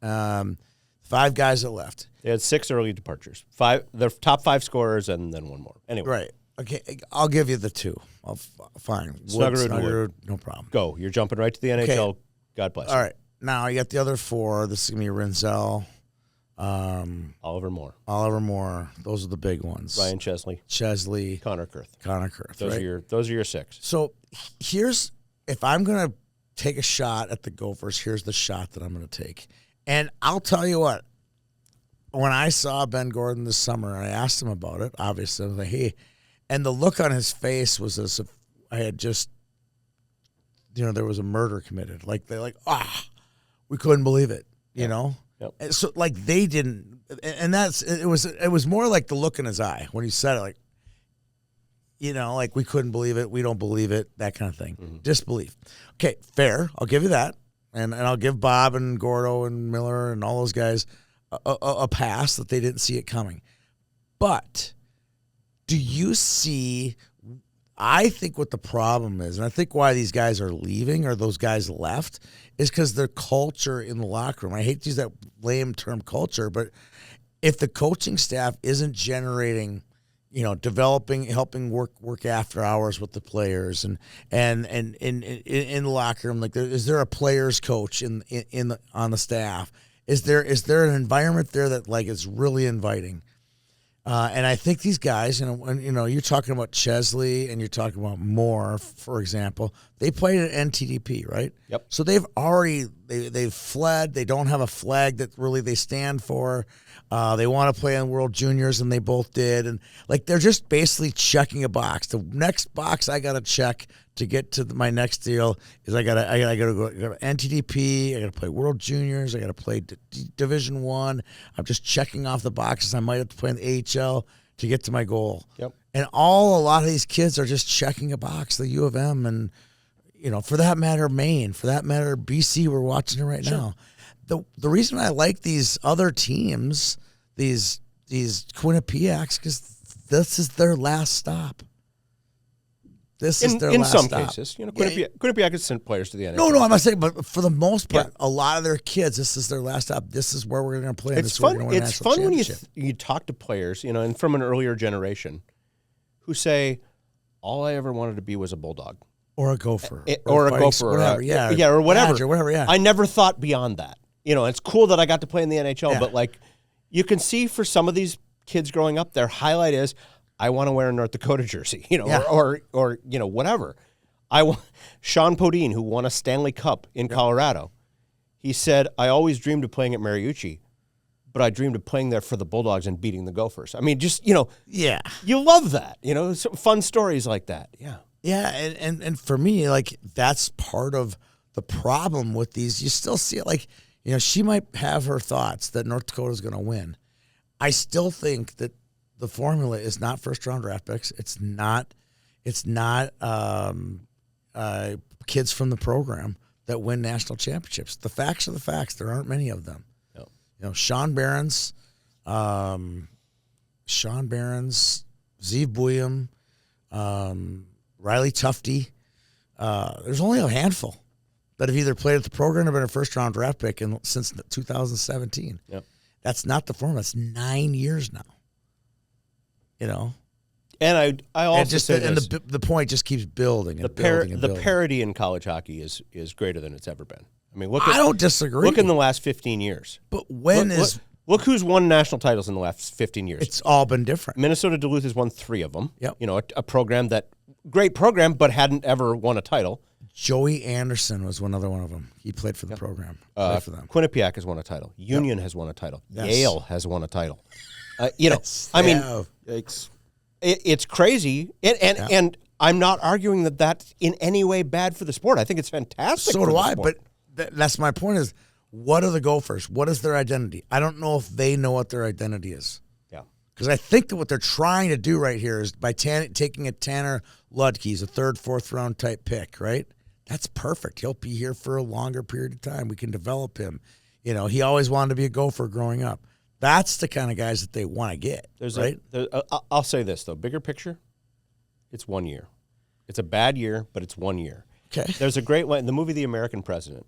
5 guys that left. They had 6 early departures. Their top 5 scorers, and then one more. Anyway, Right. Okay, I'll give you the 2. Fine. Snuggerud and Wood. No problem. go. You're jumping right to the NHL. God bless. All right. Now you got the other 4. This is going to be Renzel, Oliver Moore, Oliver Moore. Those are the big ones. Ryan Chesley, Connor Kurth. Connor Kurth. Those right? are your 6. So here's, if I'm going to take a shot at the Gophers, here's the shot that I'm going to take. And I'll tell you what, when I saw Ben Gordon this summer, and I asked him about it, obviously, I was like, hey, and the look on his face was as if I had just, there was a murder committed. Like, they're like, we couldn't believe it, you know? Yep. And so, like, they didn't, and it was more like the look in his eye when he said it, like, like, we couldn't believe it, we don't believe it, that kind of thing. Mm-hmm. Disbelief. Okay, fair. I'll give you that. And I'll give Bob and Gordo and Miller and all those guys a pass that they didn't see it coming. But do you see, I think what the problem is, and I think why these guys are leaving or those guys left, is because their culture in the locker room. I hate to use that lame term culture, but if the coaching staff isn't generating, developing, helping work after hours with the players, and in the locker room, like, is there a players coach on the staff? Is there an environment there that, like, is really inviting? And I think these guys, you're talking about Chesley and you're talking about Moore, for example. They played at NTDP, right? Yep. So they've fled. They don't have a flag that really they stand for. They want to play in World Juniors, and they both did. And, like, they're just basically checking a box. The next box I got to check to get to my next deal is I got to go NTDP. I got to play World Juniors. I got to play Division I. I'm just checking off the boxes. I might have to play in the AHL to get to my goal. Yep. And a lot of these kids are just checking a box. The U of M and, for that matter, Maine, for that matter, BC. We're watching it right now. The reason I like these other teams, these Quinnipiacs, because this is their last stop. This is their last stop. In some cases, Quinnipiac has sent players to the NHL. No, I'm not saying, but for the most part, a lot of their kids, this is their last stop. This is where we're going to play. And It's this is where fun. we're gonna win a It's national fun when championship. you talk to players, and from an earlier generation, who say, "All I ever wanted to be was a bulldog." Or a gopher. Or a fighting- gopher, whatever, or whatever. Badger, whatever, yeah. I never thought beyond that. It's cool that I got to play in the NHL, Yeah. but, like, you can see for some of these kids growing up, their highlight is, I want to wear a North Dakota jersey, Yeah. or whatever. Sean Podine, who won a Stanley Cup in Colorado, he said, I always dreamed of playing at Mariucci, but I dreamed of playing there for the Bulldogs and beating the Gophers. I mean, just, Yeah. you love that, some fun stories like that. Yeah. Yeah, and for me, like, that's part of the problem with these. You still see it, like, she might have her thoughts that North Dakota is going to win. I still think that the formula is not first-round draft picks. It's not kids from the program that win national championships. The facts are the facts. There aren't many of them. No. Sean Behrens, Zeev Buyum, Riley Tufte. There's only a handful that have either played at the program or been a first-round draft pick since 2017. Yep. That's not the formula. That's 9 years now. And I also And just say the, this, the point just keeps building and the building and building. parity in college hockey is greater than it's ever been. I mean, I don't disagree. Look in the last 15 years. But Look who's won national titles in the last 15 years. it's all been different. Minnesota Duluth has won 3 of them. Yep. A program great program, but hadn't ever won a title. Joey Anderson was another one of them. He played for the program. Played for them. Quinnipiac has won a title. Union has won a title. Yes. Yale has won a title. I mean, Yikes. it's crazy. And I'm not arguing that that's in any way bad for the sport. I think it's fantastic. So for do the I. sport. But that's my point is, what are the Gophers? What is their identity? I don't know if they know what their identity is. Yeah. Because I think that what they're trying to do right here is by taking a Tanner Ludke, he's a 3rd, 4th round type pick, right? That's perfect. He'll be here for a longer period of time. We can develop him. You know, he always wanted to be a Gopher growing up. That's the kind of guys that they want to get, right? I'll say this, though. Bigger picture, it's 1 year. It's a bad year, but it's 1 year. Okay. There's a great line. The movie The American President.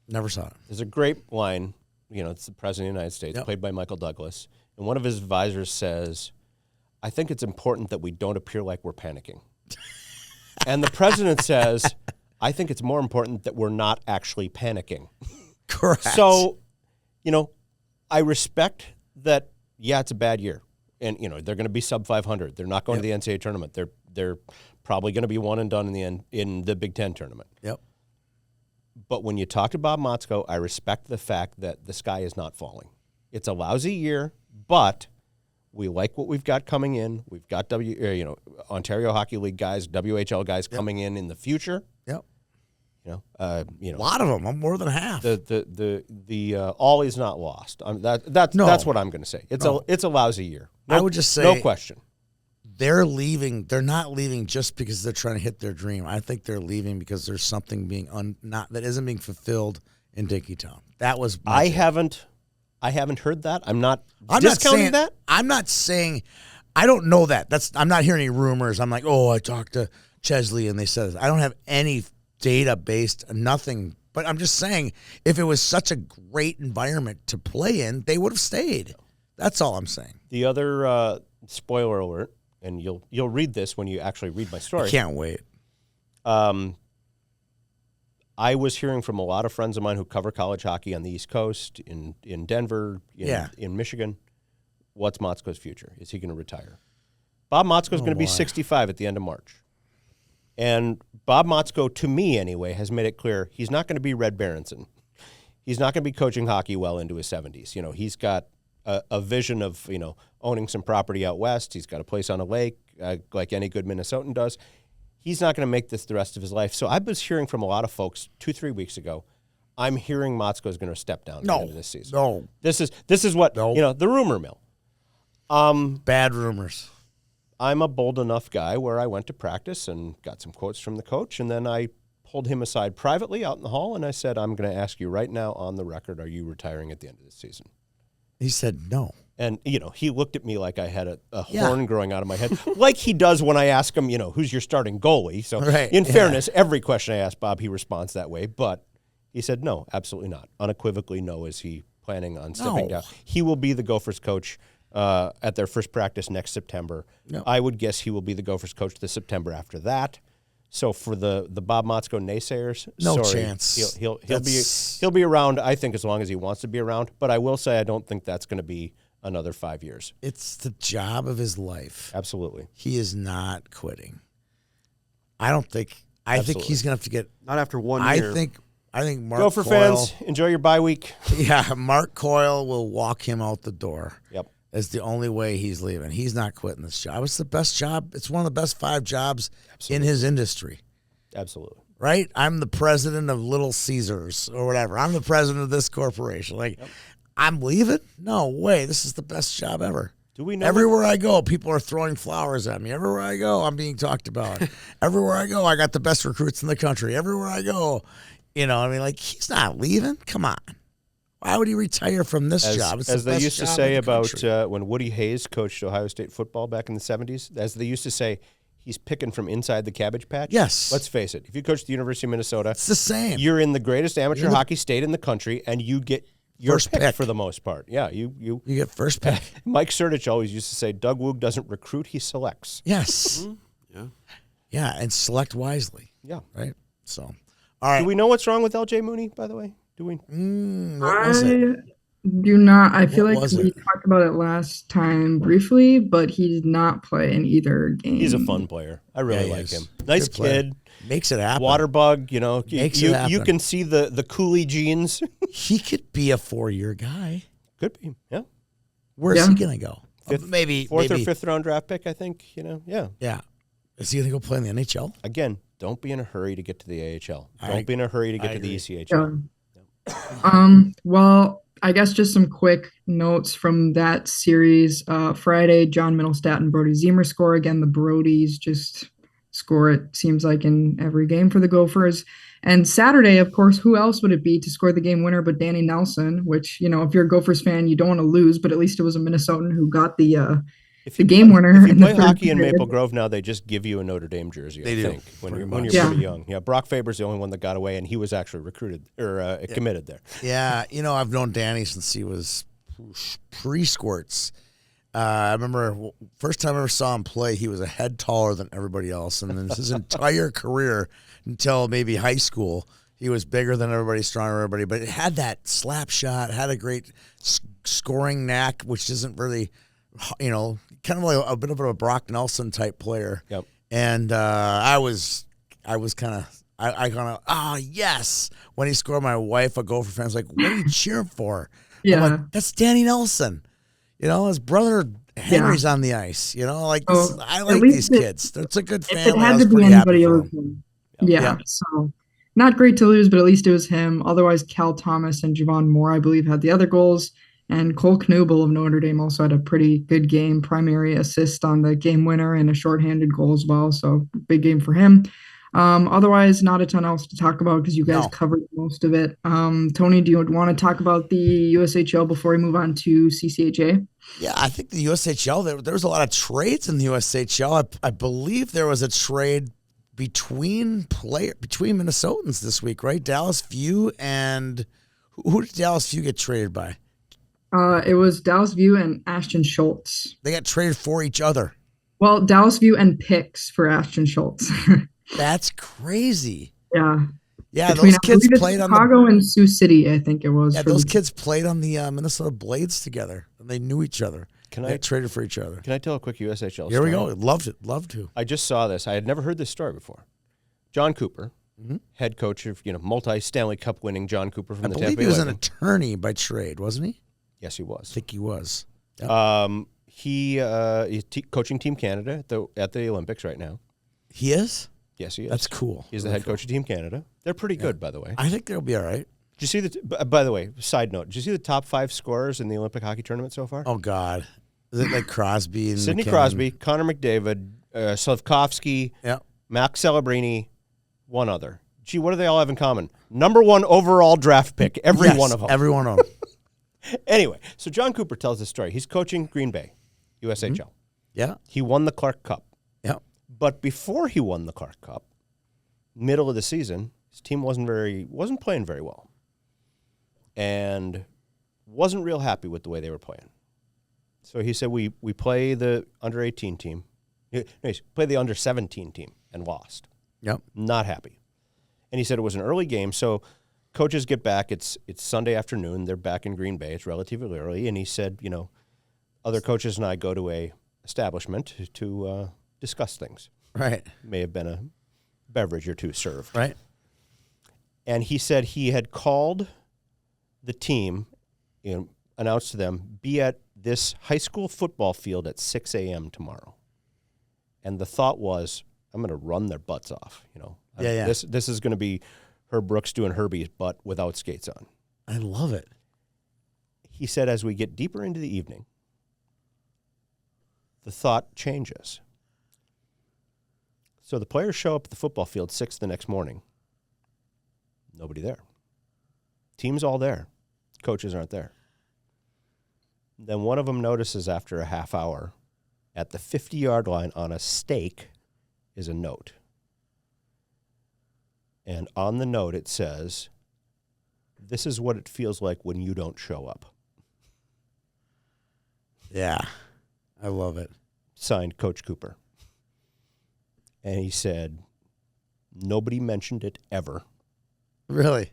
Never saw it. There's a great line. You know, it's the President of the United States, Yep. played by Michael Douglas. And one of his advisors says, I think it's important that we don't appear like we're panicking. And the president says, I think it's more important that we're not actually panicking. Correct. So, you know, I respect that, yeah, it's a bad year. And, you know, they're going to be sub 500. They're not going to the NCAA tournament. They're probably going to be one and done in the Big Ten tournament. Yep. But when you talk to Bob Motzko, I respect the fact that the sky is not falling. It's a lousy year, but we like what we've got coming in. We've got Ontario Hockey League guys, WHL guys coming in the future. Yep. A lot of them. I'm more than half. The all is not lost. That's what I'm going to say. It's a lousy year. I would just say no question. They're leaving. They're not leaving just because they're trying to hit their dream. I think they're leaving because there's something being that isn't being fulfilled in Dinkytown. That was I haven't heard that. I'm not discounting that. I'm not saying I don't know that. I'm not hearing any rumors. I'm like, oh, I talked to Chesley and they said this. I don't have any data based nothing. But I'm just saying, if it was such a great environment to play in, they would have stayed. That's all I'm saying. The other spoiler alert, and you'll read this when you actually read my story. I can't wait. I was hearing from a lot of friends of mine who cover college hockey on the East Coast, in Denver, in Michigan. What's Motzko's future? Is he going to retire? Bob Motzko's going to be 65 at the end of March. And Bob Motzko, to me anyway, has made it clear he's not going to be Red Berenson. He's not going to be coaching hockey well into his 70s. You know, he's got a vision of, owning some property out west. He's got a place on a lake, like any good Minnesotan does. He's not going to make this the rest of his life. So I was hearing from a lot of folks 2-3 weeks ago, I'm hearing Motzko is going to step down at the end of this season. No. This is what, the rumor mill. Bad rumors. I'm a bold enough guy where I went to practice and got some quotes from the coach, and then I pulled him aside privately out in the hall, and I said, I'm going to ask you right now on the record, are you retiring at the end of this season? He said no. And, he looked at me like I had a horn growing out of my head, like he does when I ask him, who's your starting goalie? So in fairness, every question I ask Bob, he responds that way. But he said, no, absolutely not. Unequivocally, no. Is he planning on stepping down? He will be the Gophers coach at their first practice next September. No. I would guess he will be the Gophers coach the September after that. So for the Bob Motzko naysayers, no chance. He'll be around, I think, as long as he wants to be around. But I will say I don't think that's going to be another 5 years. It's the job of his life. Absolutely. He is not quitting. I think he's going to have to get not after 1 year. I think Mark Gopher Coyle, fans, enjoy your bye week. Yeah, Mark Coyle will walk him out the door. Yep. It's the only way he's leaving. He's not quitting this job. It's the best job. It's one of the best 5 jobs in his industry. Absolutely. Right? I'm the president of Little Caesars or whatever. I'm the president of this corporation. I'm leaving? No way. This is the best job ever. Do we know? Everywhere I go, people are throwing flowers at me. Everywhere I go, I'm being talked about. Everywhere I go, I got the best recruits in the country. Everywhere I go, he's not leaving. Come on. Why would he retire from this job? It's as the they best used to job say in the about country. when Woody Hayes coached Ohio State football back in the 70s, as they used to say, he's picking from inside the Cabbage Patch. Yes. Let's face it. If you coach the University of Minnesota, It's the same. you're in the greatest amateur hockey state in the country, and you get your First pick pick. for the most part. Yeah, you You get first pick. Mike Surdich always used to say, Doug Woog doesn't recruit, he selects. Yes. Yeah. Yeah, and select wisely. Yeah. Right? So, all right. Do we know what's wrong with LJ Mooney, by the way? Do we? What was it? Do not. I feel What like was we it? talked about it last time briefly, but he did not play in either game. He's a fun player. I really he like is. him. Nice Good player. kid. Makes it happen. Water bug, Makes it you happen. can see the Cooley genes. He could be a 4-year guy. Could be, yeah. Where's Yeah. he going to go? Fifth- maybe Fourth maybe, or fifth round draft pick, I think. Yeah. Yeah. Is he going to go play in the NHL? Again, don't be in a hurry to get to the AHL. I- Don't be in a hurry to get I to the agree. ECHL. Well, I guess just some quick notes from that series. Friday, John Middlestat and Brody Ziemer score again. The Brodies just score, it seems like, in every game for the Gophers. And Saturday, of course, who else would it be to score the game winner but Danny Nelson, which, if you're a Gophers fan, you don't want to lose, but at least it was a Minnesotan who got the game winner. If you in the play third hockey in period. Maple Grove now, they just give you a Notre Dame jersey, They I do, think, when pretty you're much. Yeah. pretty young. Yeah, Brock Faber's the only one that got away, and he was actually recruited or committed there. Yeah, I've known Danny since he was pre-squirts. I remember first time I ever saw him play, he was a head taller than everybody else. And then his entire career until maybe high school, he was bigger than everybody, stronger than everybody. But it had that slap shot, had a great scoring knack, which isn't really, kind of like a bit of a Brock Nelson type player. Yep. And I kind of, yes. When he scored, my wife, a Gopher fan, was like, what are you cheering for? Yeah. I'm like, that's Danny Nelson. His brother Henry's on the ice. I like at these least kids. It's a good If family. it I had was to be pretty happy anybody, it for was him. him. Yeah. Yeah. So not great to lose, but at least it was him. Otherwise, Cal Thomas and Javon Moore, I believe, had the other goals. And Cole Knubel of Notre Dame also had a pretty good game, primary assist on the game winner and a shorthanded goal as well. So big game for him. Otherwise, not a ton else to talk about because you guys No. covered most of it. Tony, do you want to talk about the USHL before we move on to CCHA? Yeah, I think the USHL, there was a lot of trades in the USHL. I believe there was a trade between Minnesotans this week, right? Dallas View and who did Dallas View get traded by? It was Dallas View and Ashton Schultz. They got traded for each other. Well, Dallas View and picks for Ashton Schultz. That's crazy. Yeah. Yeah, Between, those I kids believe it's played on Chicago and Sioux City, I think it was. Yeah, for those the- kids played on the Minnesota Blades together, and they knew each other. They got traded for each other. Can I tell a quick USHL Here we story? go. Loved it. Loved to. I just saw this. I had never heard this story before. John Cooper, Mm-hmm. head coach of multi-Stanley Cup winning John Cooper from I the believe Tampa he Bay was an Lightning. attorney by trade, wasn't he? Yes, he I was. think he was. He's coaching Team Canada at the Olympics right now. He is? Yes, he is. That's cool. He's the Really head coach of Team Canada. They're pretty good, by the way. I think they'll be all right. Did you see by the way, side note, did you see the top 5 scorers in the Olympic hockey tournament so far? Oh, God. Is it like Crosby and Sidney McKinnon? Crosby, Connor McDavid, Slavkovsky, Yeah. Max Celebrini, one other. Gee, what do they all have in common? Number 1 overall draft pick, every Yes, one of them. Every one of them. Anyway, so John Cooper tells this story. He's coaching Green Bay, USHL. Yeah. He won the Clark Cup. Yeah. But before he won the Clark Cup, middle of the season, his team wasn't playing very well. And wasn't real happy with the way they were playing. So he said, we play the under-18 team. No, play the under-17 team and lost. Yep. Not happy. And he said it was an early game, so coaches get back. It's Sunday afternoon. They're back in Green Bay. It's relatively early. And he said, other coaches and I go to a establishment to discuss things. Right. May have been a beverage or two served. Right. And he said he had called the team, announced to them, be at this high school football field at 6 a.m. tomorrow. And the thought was, I'm going to run their butts off. Yeah. This is going to be Herb Brooks doing Herbie's butt without skates on. I love it. He said, as we get deeper into the evening, the thought changes. So the players show up at the football field 6 the next morning. Nobody there. Team's all there. Coaches aren't there. Then one of them notices after a half hour, at the 50-yard line on a stake is a note. And on the note it says, this is what it feels like when you don't show up. Yeah. I love it. Signed, Coach Cooper. And he said, nobody mentioned it ever Really?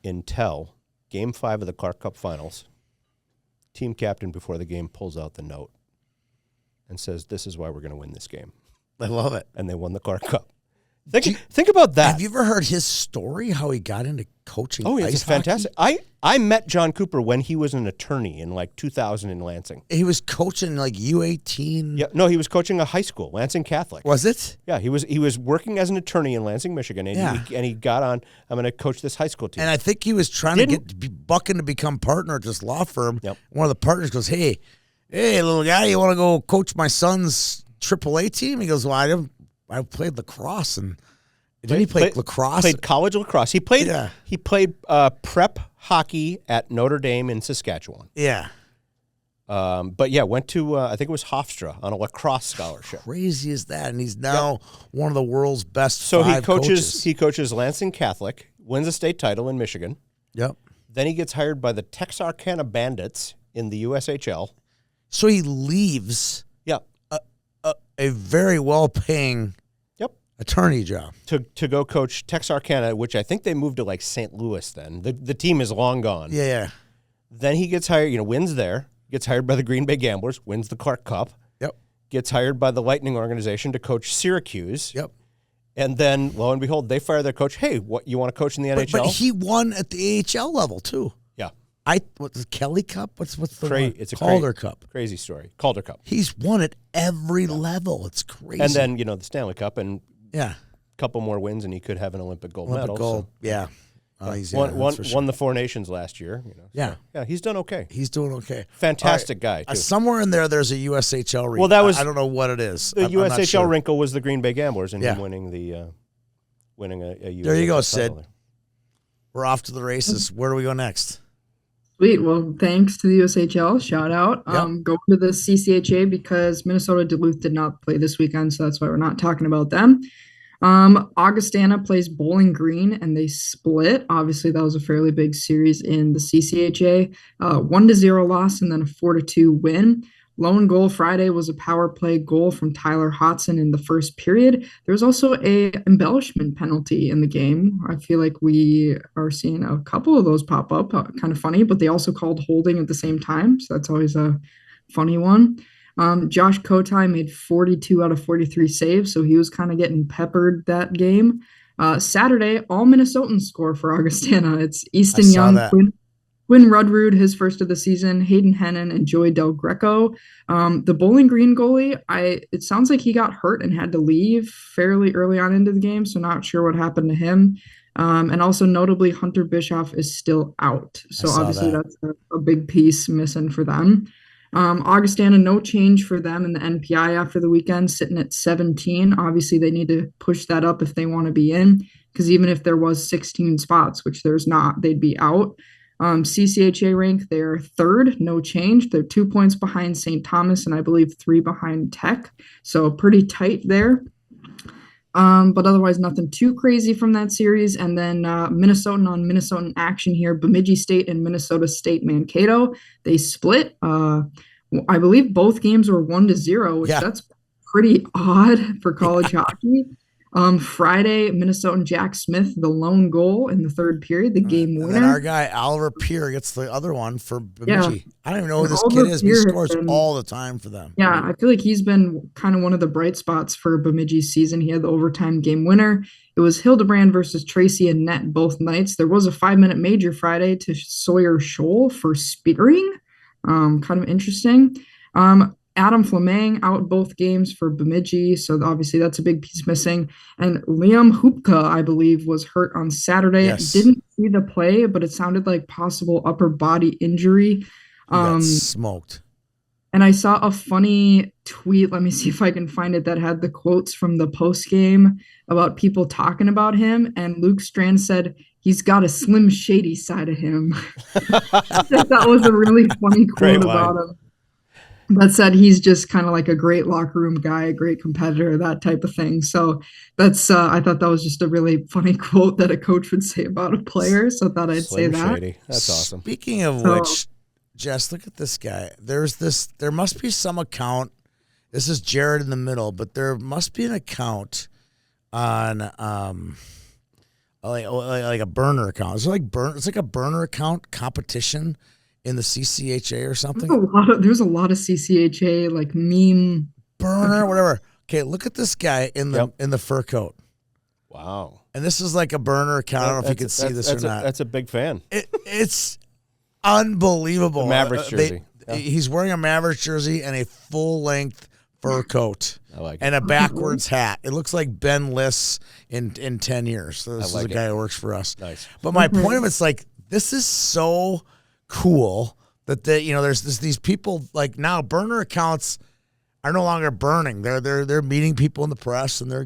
until Game 5 of the Clark Cup Finals. Team captain before the game pulls out the note and says, this is why we're going to win this game. I love it. And they won the Clark Cup. Think about that. Have you ever heard his story, how he got into coaching Oh, ice it's hockey? fantastic. I met John Cooper when he was an attorney in like 2000 in Lansing. He was coaching like U18. Yeah, no, he was coaching a high school, Lansing Catholic. Was it? Yeah, he was working as an attorney in Lansing, Michigan, and, Yeah. he got on, I'm going to coach this high school team. And I think he was trying to get bucking to become partner at this law firm. Yep. One of the partners goes, hey, little guy, you want to go coach my son's AAA team? He goes, well, I played lacrosse, and didn't he play lacrosse? Played college lacrosse. He played. Yeah. He played prep hockey at Notre Dame in Saskatchewan. Yeah. But yeah, went to I think it was Hofstra on a lacrosse scholarship. Crazy as that, and he's now one of the world's best. So five coaches. He coaches Lansing Catholic, wins a state title in Michigan. Yep. Then he gets hired by the Texarkana Bandits in the USHL. So he leaves Yep. a very well-paying Yep. attorney job. To go coach Texarkana, which I think they moved to like St. Louis then. The team is long gone. Yeah. Then he gets hired, wins there, gets hired by the Green Bay Gamblers, wins the Clark Cup, Yep. gets hired by the Lightning organization to coach Syracuse. Yep. And then, lo and behold, they fire their coach. Hey, what you want to coach in the NHL? But he won at the AHL level too. Yeah. What's the Kelly Cup? What's the one? It's a Calder Cup. Crazy story. Calder Cup. He's won at every level. It's crazy. And then, the Stanley Cup and yeah, a couple more wins, and he could have an Olympic gold Olympic medal. gold. So. Yeah. He's Won the Four Nations last year. Yeah. Yeah, he's done okay. He's doing okay. Fantastic guy, too. Somewhere in there's a USHL wrinkle. Well, that was I don't know what it is. The I'm not USHL sure. wrinkle was the Green Bay Gamblers and Yeah. him winning a USHL There you go, title Sid. there. We're off to the races. Where do we go next? Sweet. Well, thanks to the USHL. Shout out. Yep. Going to the CCHA because Minnesota Duluth did not play this weekend, so that's why we're not talking about them. Augustana plays Bowling Green, and they split. Obviously, that was a fairly big series in the CCHA. 1-0 loss and then a 4-2 win. Lone goal Friday was a power play goal from Tyler Hodson in the first period. There was also a embellishment penalty in the game. I feel like we are seeing a couple of those pop up. Kind of funny, but they also called holding at the same time, so that's always a funny one. Josh Kotai made 42 out of 43 saves, so he was kind of getting peppered that game. Saturday, all Minnesotans score for Augustana. It's Easton Young, Quinn Rudrud, his first of the season, Hayden Hennon, and Joey Del Greco. The Bowling Green goalie, it sounds like he got hurt and had to leave fairly early on into the game, so not sure what happened to him. And also notably, Hunter Bischoff is still out. So obviously that's a big piece missing for them. Augustana, no change for them in the NPI after the weekend, sitting at 17. Obviously, they need to push that up if they want to be in, because even if there was 16 spots, which there's not, they'd be out. CCHA rank, they're third, no change. They're 2 points behind St. Thomas and I believe 3 behind Tech. So pretty tight there. But otherwise nothing too crazy from that series. And then Minnesotan on Minnesotan action here, Bemidji State and Minnesota State Mankato. They split. I believe both games were 1-0, which that's pretty odd for college hockey. Friday, Minnesotan Jack Smith, the lone goal in the third period, the game winner. And our guy, Oliver Peer, gets the other one for Bemidji. Yeah. I don't even know who this kid is, but he scores all the time for them. Yeah, I feel like he's been kind of one of the bright spots for Bemidji's season. He had the overtime game winner. It was Hildebrand versus Tracy and net both nights. There was a 5-minute major Friday to Sawyer Scholl for spearing. Kind of interesting. Adam Fleming out both games for Bemidji, so obviously that's a big piece missing. And Liam Hupka, I believe, was hurt on Saturday. Yes. Didn't see the play, but it sounded like possible upper body injury. He got smoked. And I saw a funny tweet, let me see if I can find it, that had the quotes from the post game about people talking about him. And Luke Strand said, he's got a Slim Shady side of him. That was a really funny quote about him. That said, he's just kind of like a great locker room guy, a great competitor, that type of thing. So that's, I thought that was just a really funny quote that a coach would say about a player. So I thought I'd say that. Shady. That's awesome. Speaking of which, Jess, look at this guy. There must be some account. This is Jared in the middle, but there must be an account on, like a burner account. It's like a burner account competition in the CCHA or something. There's a lot of CCHA like meme burner, whatever. Okay, look at this guy in the fur coat. Wow. And this is like a burner account. I don't know if you can see this or not. That's a big fan. It's unbelievable. The Mavericks jersey. He's wearing a Mavericks jersey and a full-length fur coat. I like it. And a backwards hat. It looks like Ben Liss in 10 years. So this is a guy who works for us. Nice. But my point of it's like, this is so cool that there's these people like now burner accounts are no longer burning. They're meeting people in the press, and I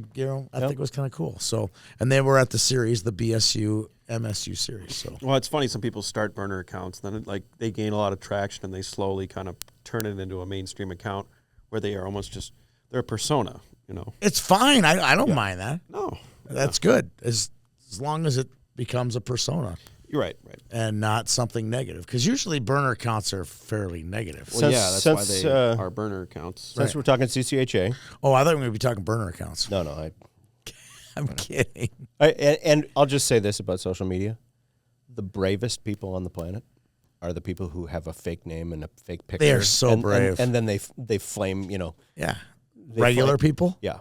think it was kind of cool. So, and they were at the series, the BSU MSU series. So, Well, it's funny. Some people start burner accounts, then they gain a lot of traction, and they slowly kind of turn it into a mainstream account where they are almost just they're a persona. it's fine. I don't mind that. No, That's good as long as it becomes a persona you're right. and not something negative. Because usually burner accounts are fairly negative. Well, yeah, that's why Since, they are burner accounts. Since we're talking CCHA, Oh, I thought we were going to be talking burner accounts. no, I'm kidding. and I'll just say this about social media: the bravest people on the planet are the people who have a fake name and a fake picture. They are so brave. and then they flame. Yeah. They Regular flame- people? Yeah.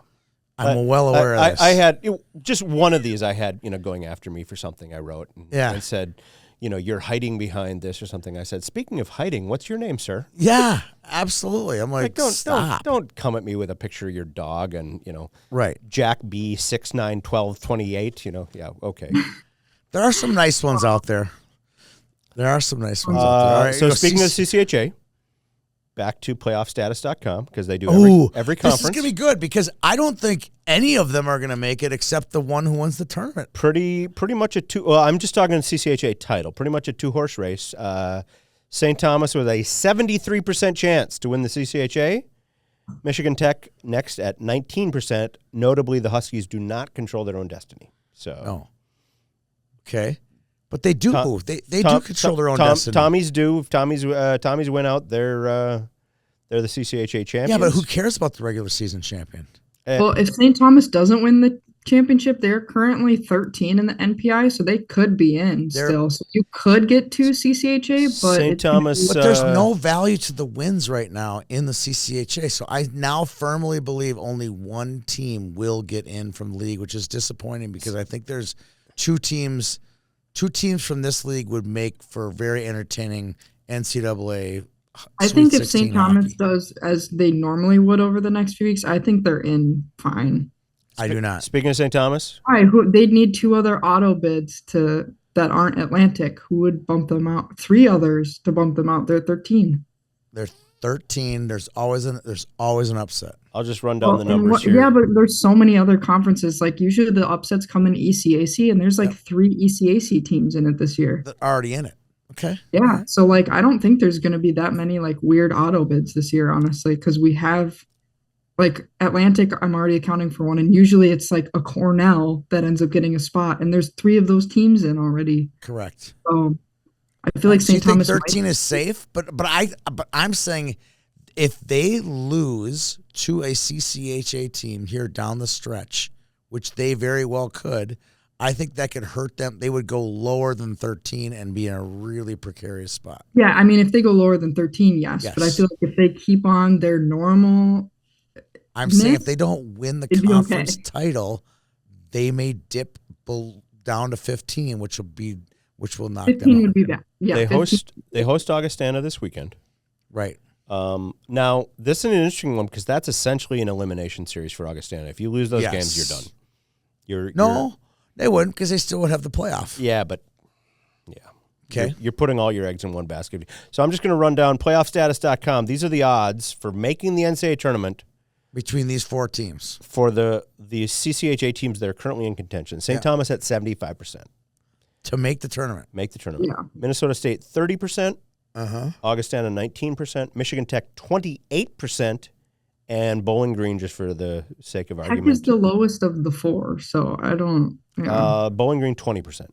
I'm well aware of this. I had just one of these. I had going after me for something I wrote. And said, you're hiding behind this or something. I said, speaking of hiding, what's your name, sir? Yeah, absolutely. I'm like, stop. Don't come at me with a picture of your dog and Right. Jack B 6'9", 12'28". Yeah, okay. There are some nice ones out there. All right, So you go speaking of CCHA, back to playoffstatus.com because they do every conference. This is going to be good because I don't think any of them are going to make it except the one who wins the tournament. Pretty much a two. Well, I'm just talking CCHA title. Pretty much a 2-horse race. St. Thomas with a 73% chance to win the CCHA. Michigan Tech next at 19%. Notably, the Huskies do not control their own destiny. So, No. Okay. But they do move. They do control their own destiny. Tommies do. If Tommies win out, they're the CCHA champions. Yeah, but who cares about the regular season champion? Well, if St. Thomas doesn't win the championship, they're currently 13 in the NPI, so they could be in still. So you could get to CCHA, but St. Thomas. But there's no value to the wins right now in the CCHA. So I now firmly believe only one team will get in from the league, which is disappointing because I think there's two teams from this league would make for very entertaining NCAA. I Sweet think if 16 St. Thomas hockey. does as they normally would over the next few weeks, I think they're in fine. I do not. Speaking of St. Thomas, Why? They'd need 2 other auto bids that aren't Atlantic. Who would bump them out? 3 others to bump them out. They're 13. They're 13. There's always an upset. I'll just run down the And numbers here. yeah, but there's so many other conferences. Like usually the upsets come in ECAC, and there's like 3 ECAC teams in it this year. They're already in it. Okay. Yeah, so like I don't think there's going to be that many like weird auto bids this year, honestly, because we have like Atlantic. I'm already accounting for one, and usually it's like a Cornell that ends up getting a spot, and there's 3 of those teams in already. Correct. So I feel like So you St. think Thomas 13 is safe, but I'm saying if they lose to a CCHA team here down the stretch, which they very well could, I think that could hurt them. They would go lower than 13 and be in a really precarious spot. Yeah, I mean, if they go lower than 13, yes. But I feel like if they keep on their normal, I'm saying if they don't win the it'd be conference okay. title, they may dip down to 15, which will knock 15 them out. would be bad. Yeah, They 15. host Augustana this weekend. Right. Now, this is an interesting one because that's essentially an elimination series for Augustana. If you lose those games, you're done. You're They wouldn't because they still would have the playoff. Yeah, but yeah. Okay. You're putting all your eggs in one basket. So I'm just going to run down playoffstatus.com. These are the odds for making the NCAA tournament Between these 4 teams. for the CCHA teams that are currently in contention. St. Thomas at 75%. To make the tournament. Make the tournament. Yeah. Minnesota State 30%. Uh-huh. Augustana 19%. Michigan Tech 28%. And Bowling Green, just for the sake of Tech argument. is the lowest of the 4, so I don't. Yeah. Bowling Green 20%.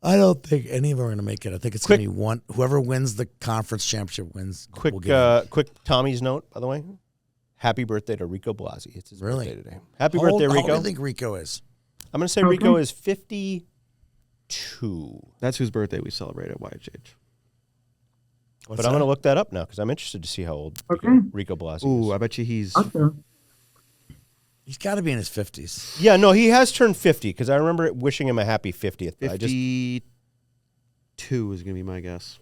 I don't think any of them are going to make it. I think it's going to be one. Whoever wins the conference championship wins. Quick, will get in. quick Tommy's note, by the way. Happy birthday to Rico Blasi. It's his birthday today. Happy How old- birthday, How Rico. old do you think Rico is? I'm going to say Okay. Rico is 52. That's whose birthday we celebrate at YHH. But I'm going to look that up now because I'm interested to see how old Okay. Rico Blasi Ooh, is. I bet you he's Okay. He's got to be in his 50s. Yeah, no, he has turned 50 because I remember wishing him a happy 50th. But 52 is going to be my guess.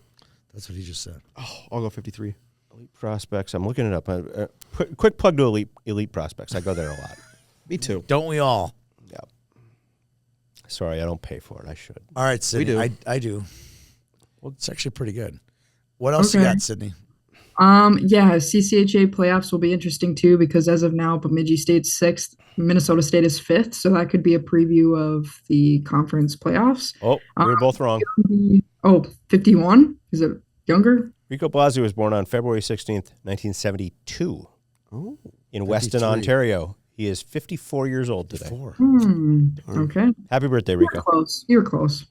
That's what he just said. Oh, I'll go 53. Elite Prospects. I'm looking it up. Quick plug to Elite Prospects. I go there a lot. Me too. Don't we all? Yeah. Sorry, I don't pay for it. I should. All right, Sydney. do. I do. Well, it's actually pretty good. What else you Okay. got, Sydney? Yeah, CCHA playoffs will be interesting too because as of now, Bemidji State's 6th, Minnesota State is 5th, so that could be a preview of the conference playoffs. Oh, we were both wrong. 51? Is it younger? Rico Blasio was born on February 16th, 1972 in Weston, 53. Ontario. He is 54 years old today. Okay. Happy birthday, Rico. Close. You were close.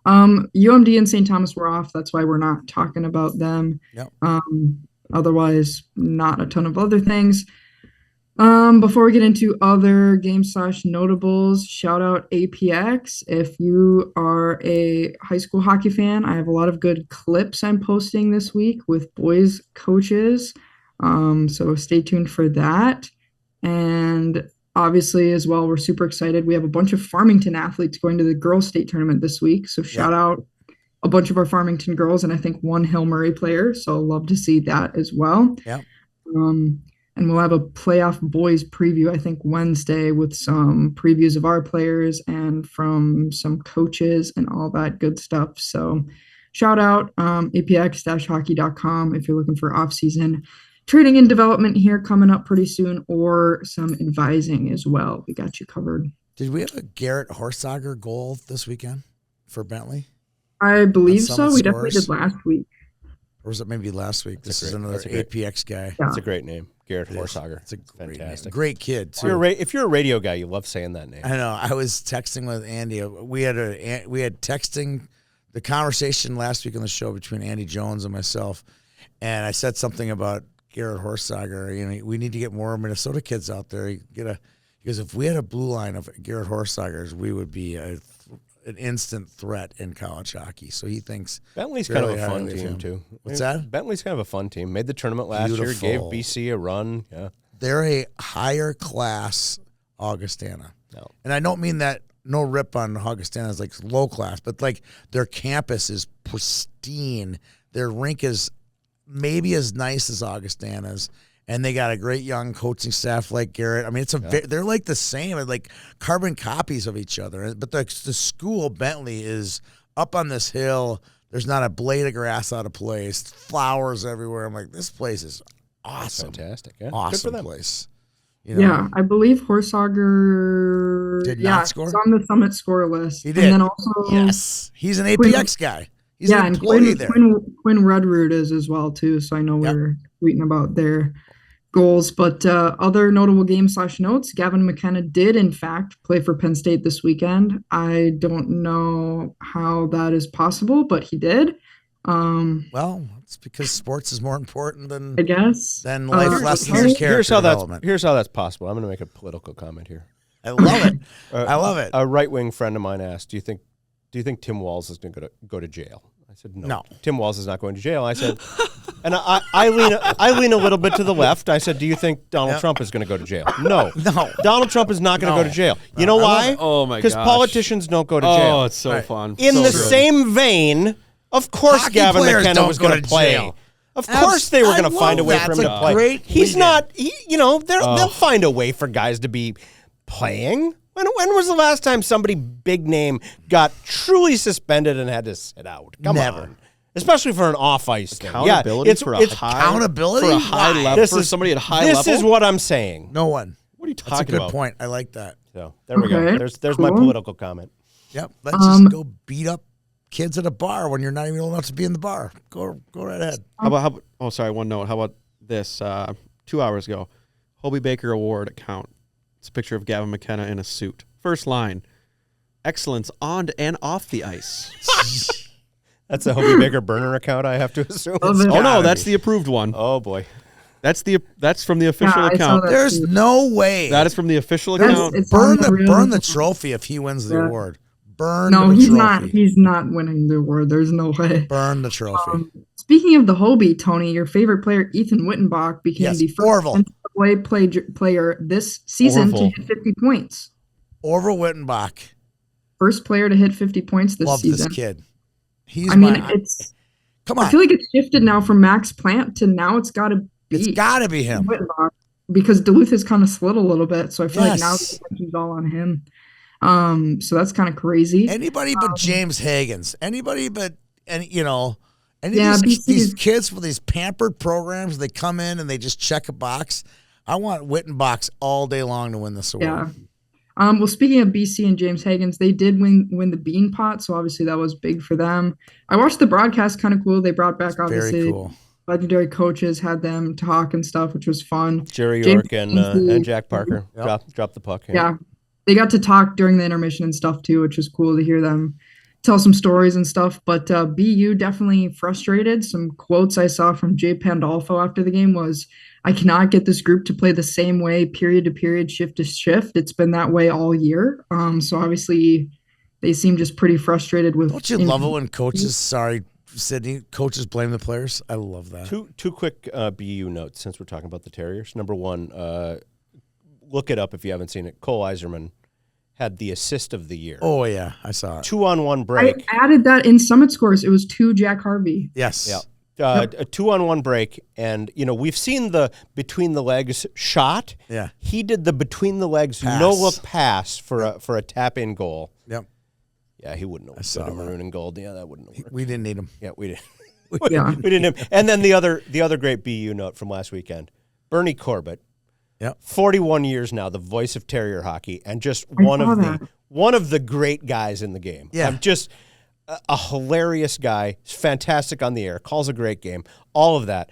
UMD and St. Thomas were off. That's why we're not talking about them. Yep. Otherwise, not a ton of other things. Before we get into other game/notables, shout out APX. If you are a high school hockey fan, I have a lot of good clips I'm posting this week with boys coaches. So stay tuned for that. And obviously, as well, we're super excited. We have a bunch of Farmington athletes going to the girls' state tournament this week. So shout out a bunch of our Farmington girls and I think one Hill Murray player. So love to see that as well. Yeah. And we'll have a playoff boys preview, I think, Wednesday with some previews of our players and from some coaches and all that good stuff. So shout out apx-hockey.com if you're looking for off-season training and development here coming up pretty soon or some advising as well. We got you covered. Did we have a Garrett Horsager goal this weekend for Bentley? I believe so. Summit We definitely Scores? did last week. Or was it maybe last week? This is another that's a great- APX guy. Yeah. That's a great name, Garrett It is. Horsager. It's a great fantastic. name. Great kid, If you're, too. if you're a radio guy, you love saying that name. I know. I was texting with Andy. We had texting the conversation last week on the show between Andy Jones and myself, and I said something about Garrett Horsager. You know, we need to get more Minnesota kids out there. Because if we had a blue line of Garrett Horsagers, we would be an instant threat in college hockey. So he thinks Bentley's kind of very a fun highly of team, him. too. What's that? Bentley's kind of a fun team. Made the tournament last year, gave Beautiful. BC a run. Yeah. they're a higher class Augustana. No. And I don't mean that, no rip on Augustana is like low class, but like their campus is pristine. Their rink is maybe as nice as Augustana's. And they got a great young coaching staff like Garrett. I mean, they're like the same, like carbon copies of each other. But the school, Bentley, is up on this hill. There's not a blade of grass out of place. Flowers everywhere. I'm like, this place is awesome. Fantastic. Yeah. Awesome Good for them. place. You know? Yeah, I believe Horsager Did not score? He's on the Summit score list. He did. And then also, Yes. He's an APX guy. He's an and employee there. Quinn Redroot is as well too. So I know we're tweeting about their goals, but other notable games/notes. Gavin McKenna did in fact play for Penn State this weekend. I don't know how that is possible, but he did. Well, it's because sports is more important than I guess life lessons and character development. Here's how that's possible. I'm going to make a political comment here. I love it. I love it. A right-wing friend of mine asked, "Do you think Tim Walz is going to go to jail?" I said, "No. Tim Walz is not going to jail." I said, and I lean a little bit to the left. I said, "Do you think Donald Trump is going to go to jail?" No. Donald Trump is not going to go to jail. You know why? Oh my gosh. Because politicians don't go to jail. Oh, it's so fun. In So the good. same vein, of course, Hockey Gavin players McKenna don't was go going to to play. jail. Of course, they were I going to find a love way that. for him It's to a play. great He's lead-in. not. They'll find a way for guys to be playing. When was the last time somebody big name got truly suspended and had to sit out? Come Never. on. Especially for an off-ice thing. Accountability yeah, for a it's high accountability? for a high Why? level for somebody at high level. This is what I'm saying. No one. What are you That's a talking good about? point. I like that. So there we go. Okay, There's my cool. political comment. Yep. Let's just go beat up kids at a bar when you're not even old enough to be in the bar. Go right ahead. How about? Oh, sorry. One note. How about this? 2 hours ago, Hobie Baker Award account. It's a picture of Gavin McKenna in a suit. First line: excellence on and off the ice. That's a Hobie Baker burner account, I have to assume. Love it. Oh no, gotta that's be. the approved one. Oh boy. That's from the official I saw account. that. There's no way. That is from the official That's- account. it's burn on the real- trophy if he wins the Yeah. award. Burn No, the he's trophy. not. He's not winning the award. There's no way. Burn the trophy. Speaking of the Hobie, Tony, your favorite player, Ethan Wittenbach, became Yes, the first Orville. NCAA player this season Orville. to hit 50 points. Orville Wittenbach. First player to hit 50 points this Love season. this kid. He's I mean, my, come I on. feel like it's shifted now from Max Plant to now it's got to It's be got to be him. Wittenbach because Duluth has kind of slid a little bit. So I feel like now Yes. the attention's all on him. So that's kind of crazy. Anybody but James Higgins. Anybody but, and you know, And Yeah, these BC kids for these pampered programs, they come in and they just check a box. I want Wittenbachs all day long to win this award. Yeah. Well, speaking of BC and James Higgins, they did win the Bean Pot, so obviously that was big for them. I watched the broadcast, kind of cool. They brought back Very obviously cool. legendary coaches, had them talk and stuff, which was fun. Jerry James York and Higgins, Jack Parker drop the puck. yeah, they got to talk during the intermission and stuff too, which was cool to hear them tell some stories and stuff. But BU definitely frustrated. Some quotes I saw from Jay Pandolfo after the game was, "I cannot get this group to play the same way, period to period, shift to shift. It's been that way all year." So obviously, they seem just pretty frustrated with. Don't you love it when coaches? Sorry, Sydney. Coaches blame the players. I love that. Two quick BU notes since we're talking about the Terriers. Number one, look it up if you haven't seen it. Cole Iserman had the assist of the year. Oh yeah, I saw it. 2-on-1 break. I added that in Summit scores. It was 2 Jack Harvey. Yes. Yeah. A 2-on-1 break, and we've seen the between the legs shot. Yeah. He did the between the legs Pass. no look pass for a tap in goal. Yep. Yeah, he wouldn't have saw put a that. maroon and gold. Yeah, that wouldn't have worked. We didn't need him. Yeah, we did. Yeah. We didn't. And then the other great BU note from last weekend, Bernie Corbett. Yep. 41 years now, the voice of Terrier hockey, and just I one saw of that. the great guys in the game. Yeah. I'm just a hilarious guy. He's fantastic on the air. Calls a great game. All of that.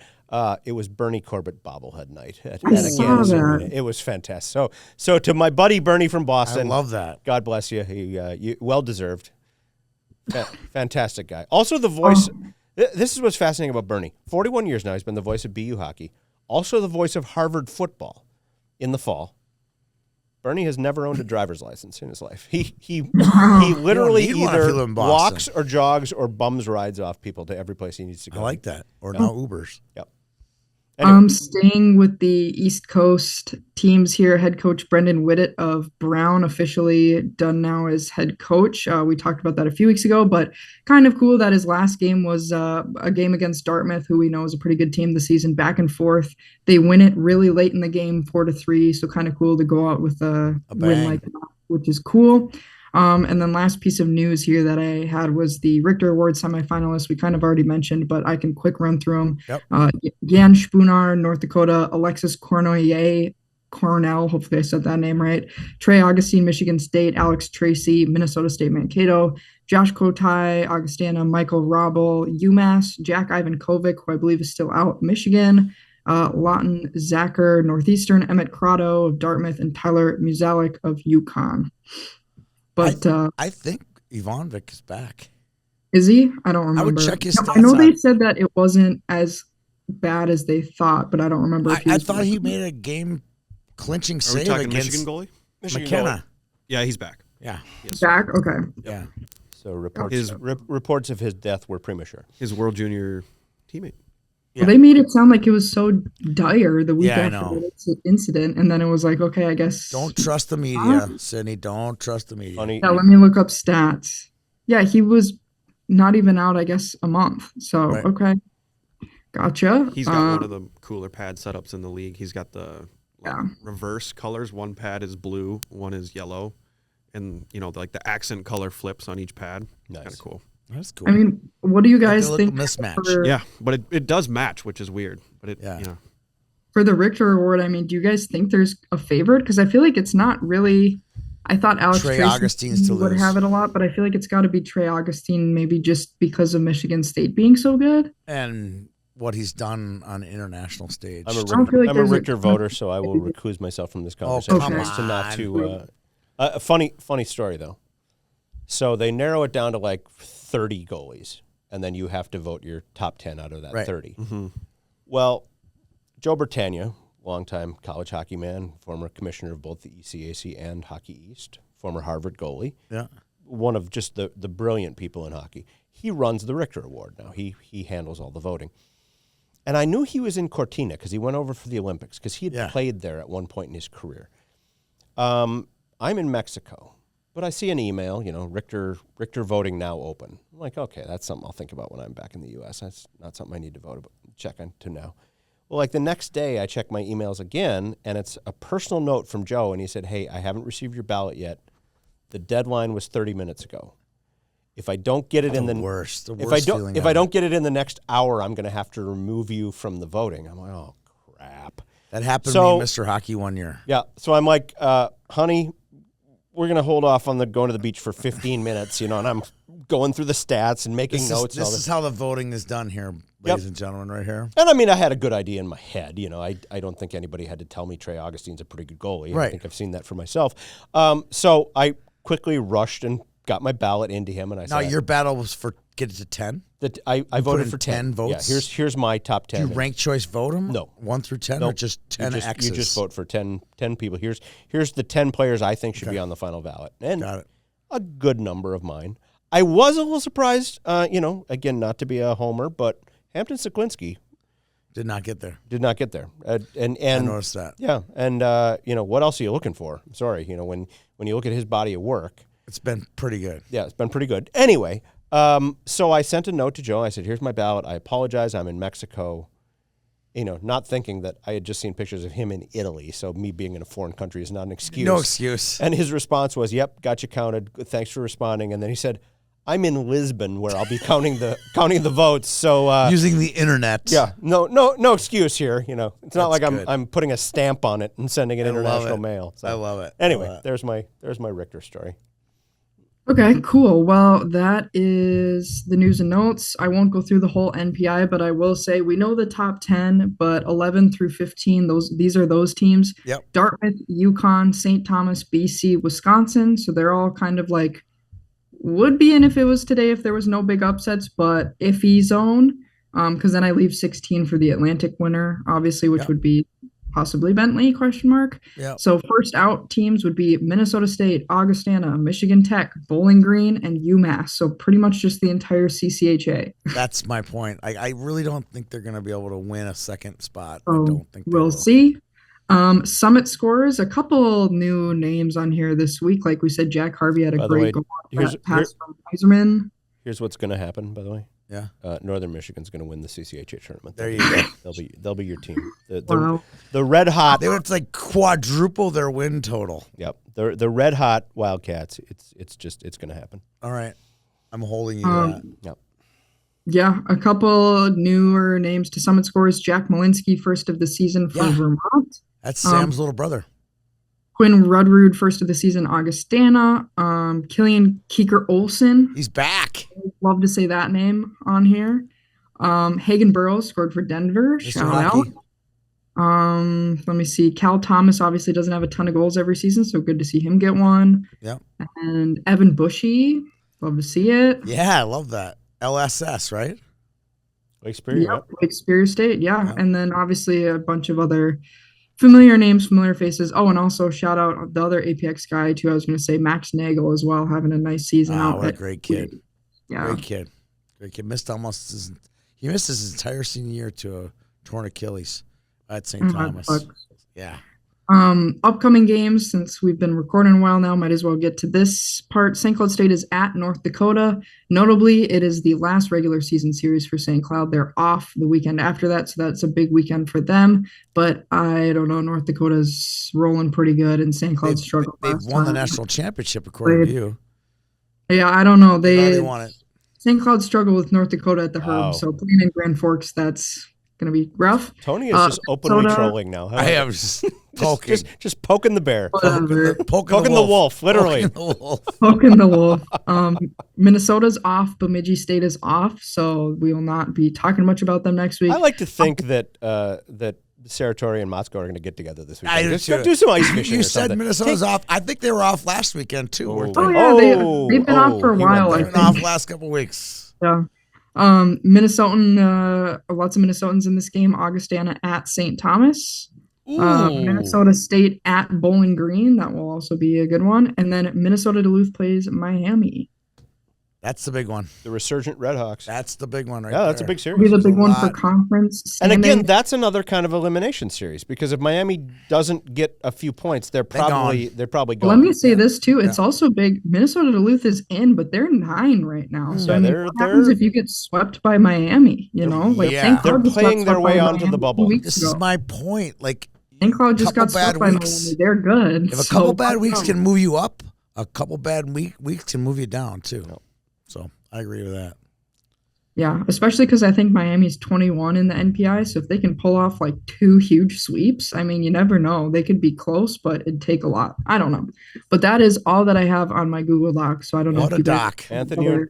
It was Bernie Corbett bobblehead night at I saw Aganis that. Arena. It was fantastic. So to my buddy Bernie from I Boston, love that. God bless you. You well deserved. Fantastic guy. Also the voice. This is what's fascinating about Bernie. 41 years now, he's been the voice of BU hockey. Also the voice of Harvard football in the fall. Bernie has never owned a driver's license in his life. He literally You don't need one if you either live in Boston. walks or jogs or bums rides off people to every place he needs to I go. like that. Or now Ubers. Yep. Anyway, Staying with the East Coast teams here, head coach Brendan Whittet of Brown officially done now as head coach. We talked about that a few weeks ago, but kind of cool that his last game was a game against Dartmouth, who we know is a pretty good team this season, back and forth. They win it really late in the game, 4-3. So kind of cool to go out with a win bang. like that, which is cool. And then last piece of news here that I had was the Richter Award semifinalists. We kind of already mentioned, but I can quick run through them. Yep. Jan Spunar, North Dakota, Alexis Cornell, hopefully I said that name right, Trey Augustine, Michigan State, Alex Tracy, Minnesota State Mankato, Josh Kotai, Augustana, Michael Robel, UMass, Jack Ivankovic, who I believe is still out, Michigan, Lawton Zacher, Northeastern, Emmett Crotto of Dartmouth, and Tyler Muzalik of UConn. But I think Ivanovic is back. is he? I don't remember. I would check his I know stats they out. said that it wasn't as bad as they thought, but I don't remember if he I was thought he made a game clinching Are we save talking against Michigan goalie? McKenna. Yeah, he's back. Yeah. back. Okay. Yeah. so reports of his death were premature. His World Junior teammate. Yeah. Well, they made it sound like it was so dire the week Yeah, I after know. the incident, and then it was like, okay, I guess. Don't trust the media, Sydney. Don't trust the media. Funny. Yeah, let me look up stats. Yeah, he was not even out, I guess, a month. So Right. okay, gotcha. He's got one of the cooler pad setups in the league. He's got the Yeah. reverse colors. One pad is blue, one is yellow, and like the accent color flips on each pad. Nice. Kind of cool. That's cool. I mean, what do you guys Like a think little mismatch. for- Yeah, but it does match, which is weird. But Yeah. for the Richter Award? I mean, do you guys think there's a favorite? Because I feel like it's not really. I thought Alex Trey Tracy Augustine's to would lose. have it a lot, but I feel like it's got to be Trey Augustine, maybe just because of Michigan State being so good. And what he's done on international stage. I'm don't feel like a there's a- Richter voter, so I will recuse myself from this conversation. come Just to not on. to. A funny story though. So they narrow it down to like 30 goalies, and then you have to vote your top 10 out of that Right. 30. Well, Joe Bertagna, longtime college hockey man, former commissioner of both the ECAC and Hockey East, former Harvard goalie, Yeah. one of just the brilliant people in hockey. He runs the Richter Award now. He handles all the voting. And I knew he was in Cortina because he went over for the Olympics because he had Yeah. played there at one point in his career. I'm in Mexico, but I see an email, Richter voting now open. I'm like, okay, that's something I'll think about when I'm back in the U.S. That's not something I need to check into now. Well, like the next day, I check my emails again, and it's a personal note from Joe, and he said, hey, I haven't received your ballot yet. The deadline was 30 minutes ago. if I don't get it in the worst. The if worst I don't feeling if I ever. don't get it in the next hour, I'm going to have to remove you from the voting. I'm like, oh crap. That happened So- to me, Mr. Hockey, one year. Yeah. So I'm like, honey, we're going to hold off on the going to the beach for 15 minutes, and I'm going through the stats and making notes. and all This is how the voting is done here, ladies and gentlemen, right here. And I mean, I had a good idea in my head. I don't think anybody had to tell me Trey Augustine's a pretty good goalie. Right. I think I've seen that for myself. So I quickly rushed and got my ballot into him, and I Now, said, your battle was for get it to 10. I put voted in for 10 votes? Yeah, here's my top 10. Do you rank choice vote them? No. 1 through 10 or Nope. just 10 X's? You just vote for 10 people. Here's the 10 players I think should be on the final ballot. And Got it. a good number of mine. I was a little surprised, again, not to be a homer, but Hampton Seklinski Did not get there. did not get there. And I noticed that. yeah, and what else are you looking for? I'm sorry, when you look at his body of work, It's been pretty good. yeah, it's been pretty good. Anyway, so I sent a note to Joe. I said, "Here's my ballot. I apologize. I'm in Mexico." Not thinking that I had just seen pictures of him in Italy, so me being in a foreign country is not an excuse. No excuse. And his response was, "Yep, got you counted. Thanks for responding." And then he said, "I'm in Lisbon where I'll be counting the votes." So Using the internet. yeah, no excuse here. It's not That's like good. I'm putting a stamp on it and sending it I love international it. mail. So I love it. I Anyway, love it. there's my Richter story. Okay, cool. Well, that is the news and notes. I won't go through the whole NPI, but I will say we know the top 10, but 11 through 15, these are those teams. Yep. Dartmouth, Yukon, St. Thomas, BC, Wisconsin. So they're all kind of like would be in if it was today if there was no big upsets, but iffy zone. Because then I leave 16 for the Atlantic winner, obviously, which Yep. would be possibly Bentley, question mark. Yep. So first out teams would be Minnesota State, Augustana, Michigan Tech, Bowling Green, and UMass. So pretty much just the entire CCHA. That's my point. I really don't think they're going to be able to win a second spot. I So don't think they we'll will. see. Summit scores, a couple new names on here this week. Like we said, Jack Harvey had a By the way, great goal here's- pass from Eiserman. Here's what's going to happen, by the way. Yeah. Northern Michigan's going to win the CCHA tournament. There you go. They'll be your team. The Wow. the red hot. They would like quadruple their win total. Yep. The red hot Wildcats. It's going to happen. All right. I'm holding you to that. Yep. Yeah, a couple newer names to Summit scores. Jack Malinsky, first of the season for Yeah. Vermont. That's Sam's little brother. Quinn Rudrud, first of the season, Augustana. Killian Keeker Olsen. He's back. Love to say that name on here. Hagen Burrows scored for Denver. Mr. Shout out. Hockey. Let me see. Cal Thomas obviously doesn't have a ton of goals every season, so good to see him get one. Yep. And Evan Bushy, love to see it. Yeah, I love that. LSS, right? Lake Superior. Yep, Yep. Lake Superior State, yeah. Yeah. And then obviously a bunch of other familiar names, familiar faces. Oh, and also shout out the other APX guy too. I was going to say Max Nagel as well, having a nice season Wow, out. what a at- great kid. Yeah. Great kid. Great kid. He missed his entire senior year to a torn Achilles at St. Mhm, Thomas. but- Yeah. Upcoming games, since we've been recording a while now, might as well get to this part. St. Cloud State is at North Dakota. Notably, it is the last regular season series for St. Cloud. They're off the weekend after that, so that's a big weekend for them. But I don't know, North Dakota's rolling pretty good, and St. Cloud struggled. They've last won the time. national championship, according to you. Yeah, I don't know. They already won it. St. Cloud struggled with North Dakota at the Wow. Herb, so playing in Grand Forks, that's going to be rough. Tony is just openly Minnesota- trolling now. Huh? I am just poking. Just poking the bear. Whatever. Poking the wolf, literally. Poking the wolf. Poking the wolf. Minnesota's off. Bemidji State is off, so we will not be talking much about them next week. I like to think that Saratory and Motzko are going to get together this weekend. I do Just too. do some ice fishing. You or said something. Minnesota's off. I think they were off last weekend too. weren't they? Oh yeah, they've been off for a he went while. I there. They've been off think. last couple weeks. Yeah. Minnesotan. Lots of Minnesotans in this game. Augustana at St. Thomas. Minnesota State at Bowling Green. That will also be a good one. And then Minnesota Duluth plays Miami. That's the big one. The resurgent Redhawks. That's the big one right Yeah, that's a there. big Will be series. the There's big a one for lot. conference. And again, standing. that's another kind of elimination series because if Miami doesn't get a few points, they're probably gone. Let me say this too. It's also big. Minnesota Duluth is in, but they're 9 right now. So Yeah, I mean, they're- what happens they're- if you get swept by Miami? You know, like Yeah. St. Cloud They're just got playing their swept way by onto Miami the 2 bubble. weeks This ago. is my point. Like, St. Cloud just couple got swept bad by weeks. Miami. They're good. if a So, couple bad weeks can move you up, a couple bad weeks can move you down too. So I agree with that. Yeah, especially because I think Miami's 21 in the NPI. So if they can pull off like 2 huge sweeps, I mean, you never know. They could be close, but it'd take a lot. I don't know. But that is all that I have on my Google Doc. So I don't know What if a you guys doc.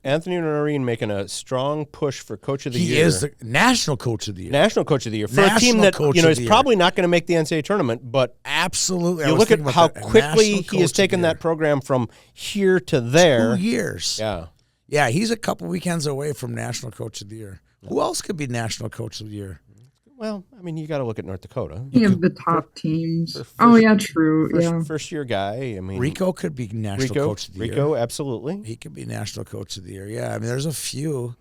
Anthony Noreen making a strong push for Coach of the He Year. is the national coach of the year. National Coach of the Year for a National team that Coach you know of is the Year. probably not going to make the NCAA tournament, but Absolutely. you look at how quickly he has taken that program from here to there. 2 years. Yeah. Yeah, he's a couple weekends away from national coach of the year. Who else could be national coach of the year? Well, I mean, you got to look at North Dakota. Any of the top teams. first- Oh yeah, true. Yeah. First year guy. I mean, Rico could be national coach of the year. Rico, absolutely. He could be national coach of the year. Yeah, I mean, there's a few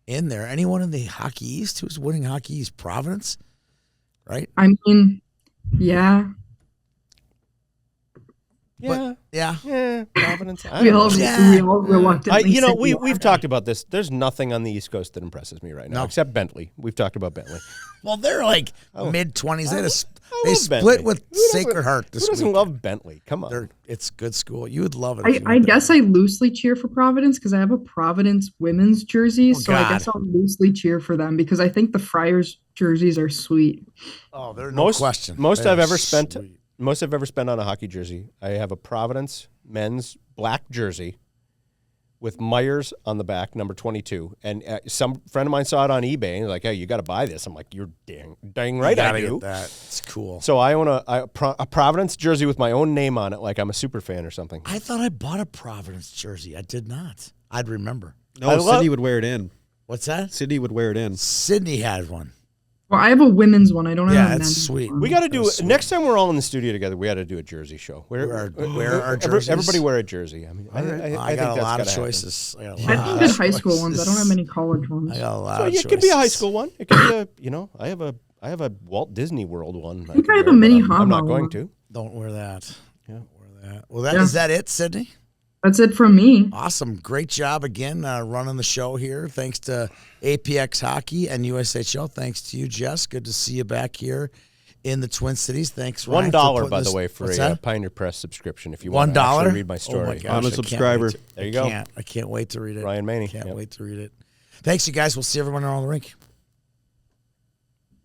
in there. Anyone in the Hockey East who's winning Hockey East? Providence, right? I mean, yeah. Yeah. Yeah. Providence. I We don't all, know. Yeah. we all reluctantly. You know, said we've talked about this. There's nothing on the East Coast that impresses me right now, No. except Bentley. We've talked about Bentley. Well, they're like mid-20s. I They love split Bentley. with Who doesn't- Sacred Heart this Who doesn't week. love Bentley? Come on. It's good school. You would love it. if you I went there. guess I loosely cheer for Providence because I have a Providence women's jersey. Oh, so I guess God. I'll loosely cheer for them because I think the Friars jerseys are sweet. Oh, there's no question. Most They I've are ever spent. sweet. Most I've ever spent on a hockey jersey. I have a Providence men's black jersey with Myers on the back, number 22. And some friend of mine saw it on eBay and was like, "Hey, you got to buy this." I'm like, "You're dang right, You I gotta do." get that. It's cool. So I own a Providence jersey with my own name on it, like I'm a super fan or something. I thought I bought a Providence jersey. I did not. I'd remember. No, I love- Sydney would wear it in. What's that? Sydney would wear it in. Sydney had one. Well, I have a women's one. I don't Yeah, have a it's men's sweet. one. We got to do That's sweet. next time we're all in the studio together. We got to do a jersey show. Wear our jerseys? Everybody wear a jersey. I mean, I I think got a that's lot of gotta happen. choices. I got a I lot think of good high school choices. ones. I don't have any college ones. I got a lot So of it choices. could be a high school one. It could be a, you know, I have a Walt Disney World one. think could I have wear, a mini but I'm not Hama going one. to. Don't wear that. Yeah. Don't wear that. Well, Yeah. is that it, Sydney? That's it from me. Awesome. Great job again running the show here. Thanks to APX Hockey and USHL. Thanks to you, Jess. Good to see you back here in the Twin Cities. Thanks, Ryan. $1, by the way, for what's a that? Pioneer Press subscription if you want to $1? actually read my Oh story. my gosh, I'm a I can't subscriber. wait to- There you go. I can't wait to read it. Ryan Maney. Can't Yep. wait to read it. Thanks, you guys. We'll see everyone around the rink.